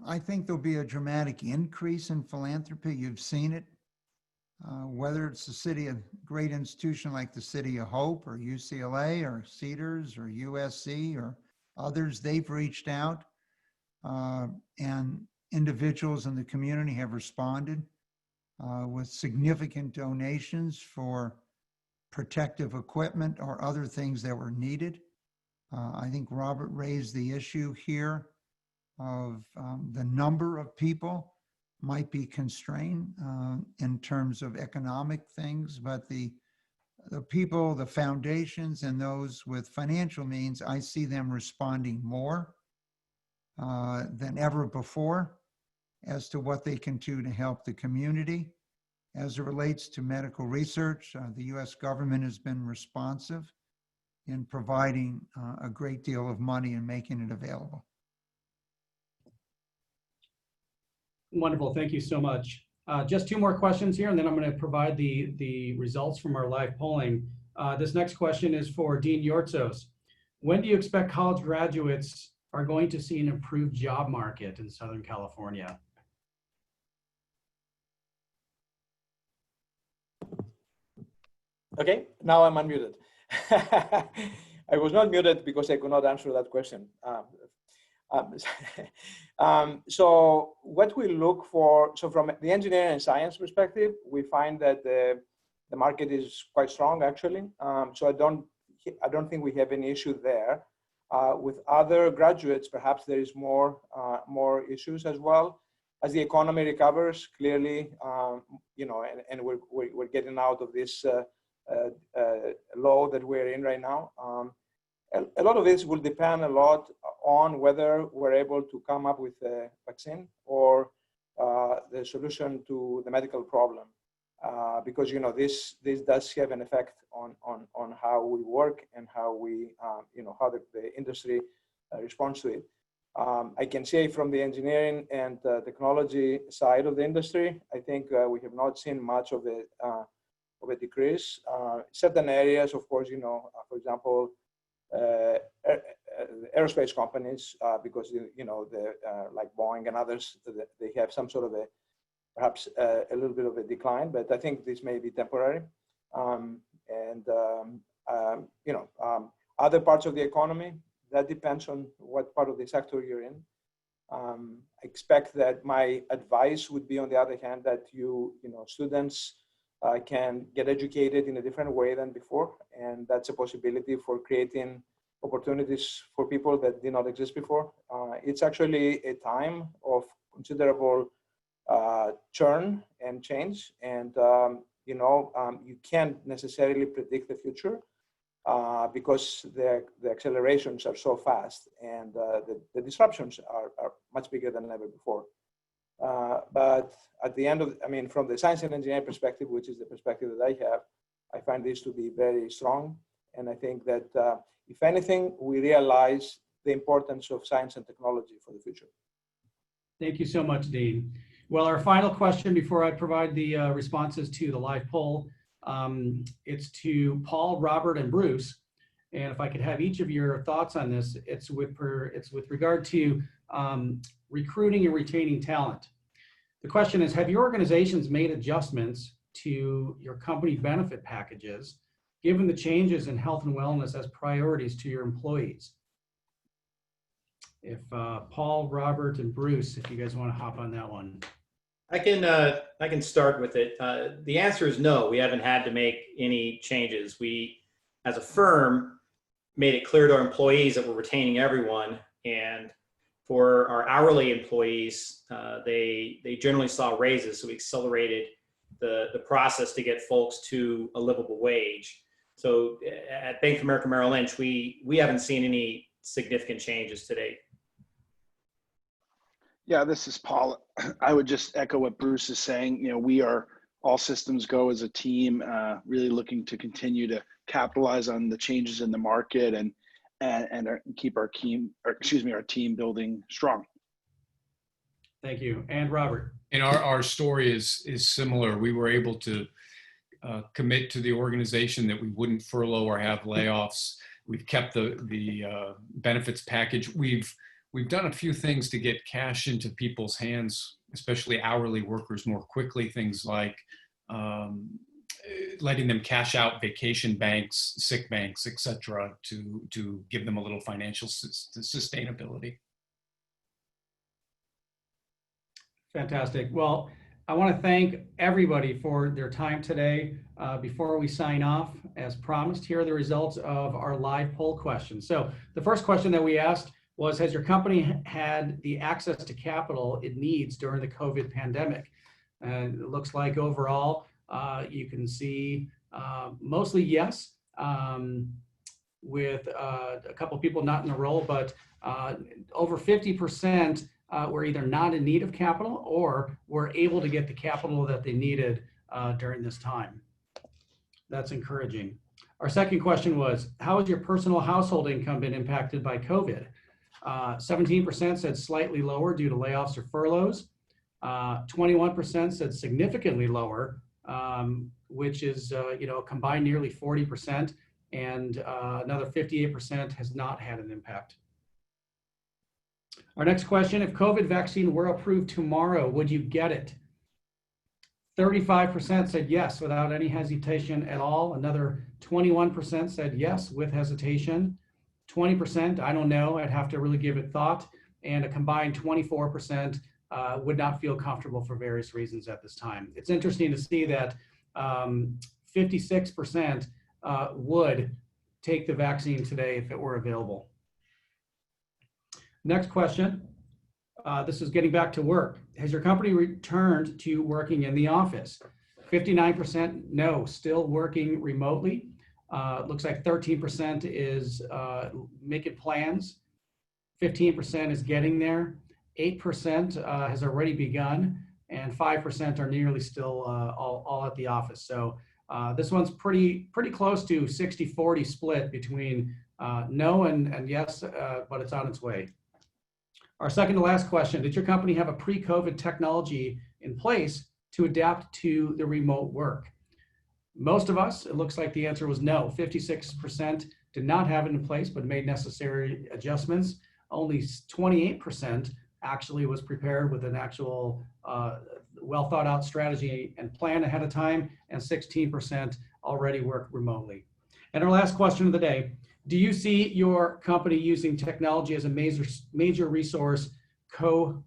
I think there'll be a dramatic increase in philanthropy. You've seen it, whether it's a great institution like the City of Hope or UCLA or Cedars or USC or others, they've reached out and individuals in the community have responded with significant donations for protective equipment or other things that were needed. I think Robert raised the issue here of the number of people might be constrained in terms of economic things, but the people, the foundations, and those with financial means, I see them responding more than ever before as to what they can do to help the community. As it relates to medical research, the US government has been responsive in providing a great deal of money and making it available. Wonderful, thank you so much. Just two more questions here, and then I'm going to provide the results from our live polling. This next question is for Dean Yortsos. When do you expect college graduates are going to see an improved job market in Southern California? Okay, now I'm unmuted. I was not muted because I could not answer that question. So what we look for, so from the engineering and science perspective, we find that the market is quite strong actually. So I don't think we have any issue there. With other graduates, perhaps there is more issues as well. As the economy recovers, clearly, you know, and we're getting out of this low that we're in right now. A lot of this will depend a lot on whether we're able to come up with a vaccine or the solution to the medical problem. Because, you know, this does have an effect on how we work and how we, you know, how the industry responds to it. I can say from the engineering and technology side of the industry, I think we have not seen much of a decrease. Certain areas, of course, you know, for example, aerospace companies, because, you know, like Boeing and others, they have some sort of perhaps a little bit of a decline, but I think this may be temporary. You know, other parts of the economy, that depends on what part of the sector you're in. I expect that my advice would be, on the other hand, that you know, students can get educated in a different way than before, and that's a possibility for creating opportunities for people that did not exist before. It's actually a time of considerable churn and change, and you know, you can't necessarily predict the future because the accelerations are so fast, and the disruptions are much bigger than ever before. But at the end of, I mean, from the science and engineering perspective, which is the perspective that I have, I find this to be very strong. And I think that if anything, we realize the importance of science and technology for the future. Thank you so much, Dean. Well, our final question before I provide the responses to the live poll, it's to Paul, Robert, and Bruce. And if I could have each of your thoughts on this, it's with regard to recruiting and retaining talent. The question is, have your organizations made adjustments to your company benefit packages, given the changes in health and wellness as priorities to your employees? If Paul, Robert, and Bruce, if you guys want to hop on that one. I can start with it. The answer is no. We haven't had to make any changes. We, as a firm, made it clear to our employees that we're retaining everyone. And for our hourly employees, they generally saw raises, so we accelerated the process to get folks to a livable wage. So at Bank of America Merrill Lynch, we haven't seen any significant changes to date. Yeah, this is Paul. I would just echo what Bruce is saying. You know, we are all systems go as a team, really looking to continue to capitalize on the changes in the market and keep our team, our team building strong. Thank you. And Robert. And our story is similar. We were able to commit to the organization that we wouldn't furlough or have layoffs. We've kept the benefits package. We've done a few things to get cash into people's hands, especially hourly workers, more quickly. Things like letting them cash out vacation banks, sick banks, et cetera, to give them a little financial sustainability. Fantastic. Well, I want to thank everybody for their time today. Before we sign off, as promised, here are the results of our live poll questions. So the first question that we asked was, has your company had the access to capital it needs during the COVID pandemic? And it looks like overall, you can see mostly yes, with a couple of people not in the roll, but over 50% were either not in need of capital or were able to get the capital that they needed during this time. That's encouraging. Our second question was, how has your personal household income been impacted by COVID? 17% said slightly lower due to layoffs or furloughs. 21% said significantly lower, which is, combined nearly 40%, and another 58% has not had an impact. Our next question, if COVID vaccine were approved tomorrow, would you get it? 35% said yes without any hesitation at all. Another 21% said yes with hesitation. 20%, I don't know, I'd have to really give it thought. And a combined 24% would not feel comfortable for various reasons at this time. It's interesting to see that 56% would take the vaccine today if it were available. Next question. This is getting back to work. Has your company returned to working in the office? 59% no, still working remotely. Looks like 13% is making plans. 15% is getting there. 8% has already begun, and 5% are nearly still all at the office. So this one's pretty close to 60-40 split between no and yes, but it's on its way. Our second to last question, did your company have a pre-COVID technology in place to adapt to the remote work? Most of us, it looks like the answer was no. 56% did not have it in place, but made necessary adjustments. Only 28% actually was prepared with an actual well thought out strategy and plan ahead of time, and 16% already worked remotely. And our last question of the day, do you see your company using technology as a major resource post-COVID?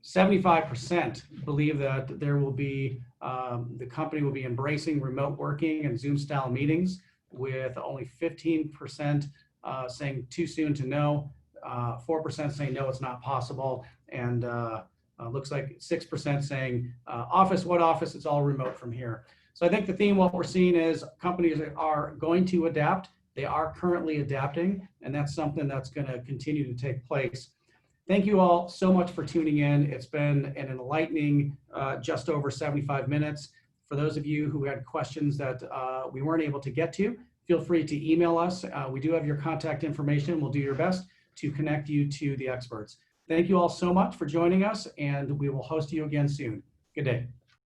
75% believe that there will be, the company will be embracing remote working and Zoom style meetings, with only 15% saying too soon to know, 4% saying no, it's not possible, and looks like 6% saying office, what office, it's all remote from here. So I think the theme, what we're seeing is companies are going to adapt. They are currently adapting, and that's something that's going to continue to take place. Thank you all so much for tuning in. It's been an enlightening just over 75 minutes. For those of you who had questions that we weren't able to get to, feel free to email us. We do have your contact information. We'll do your best to connect you to the experts. Thank you all so much for joining us, and we will host you again soon. Good day.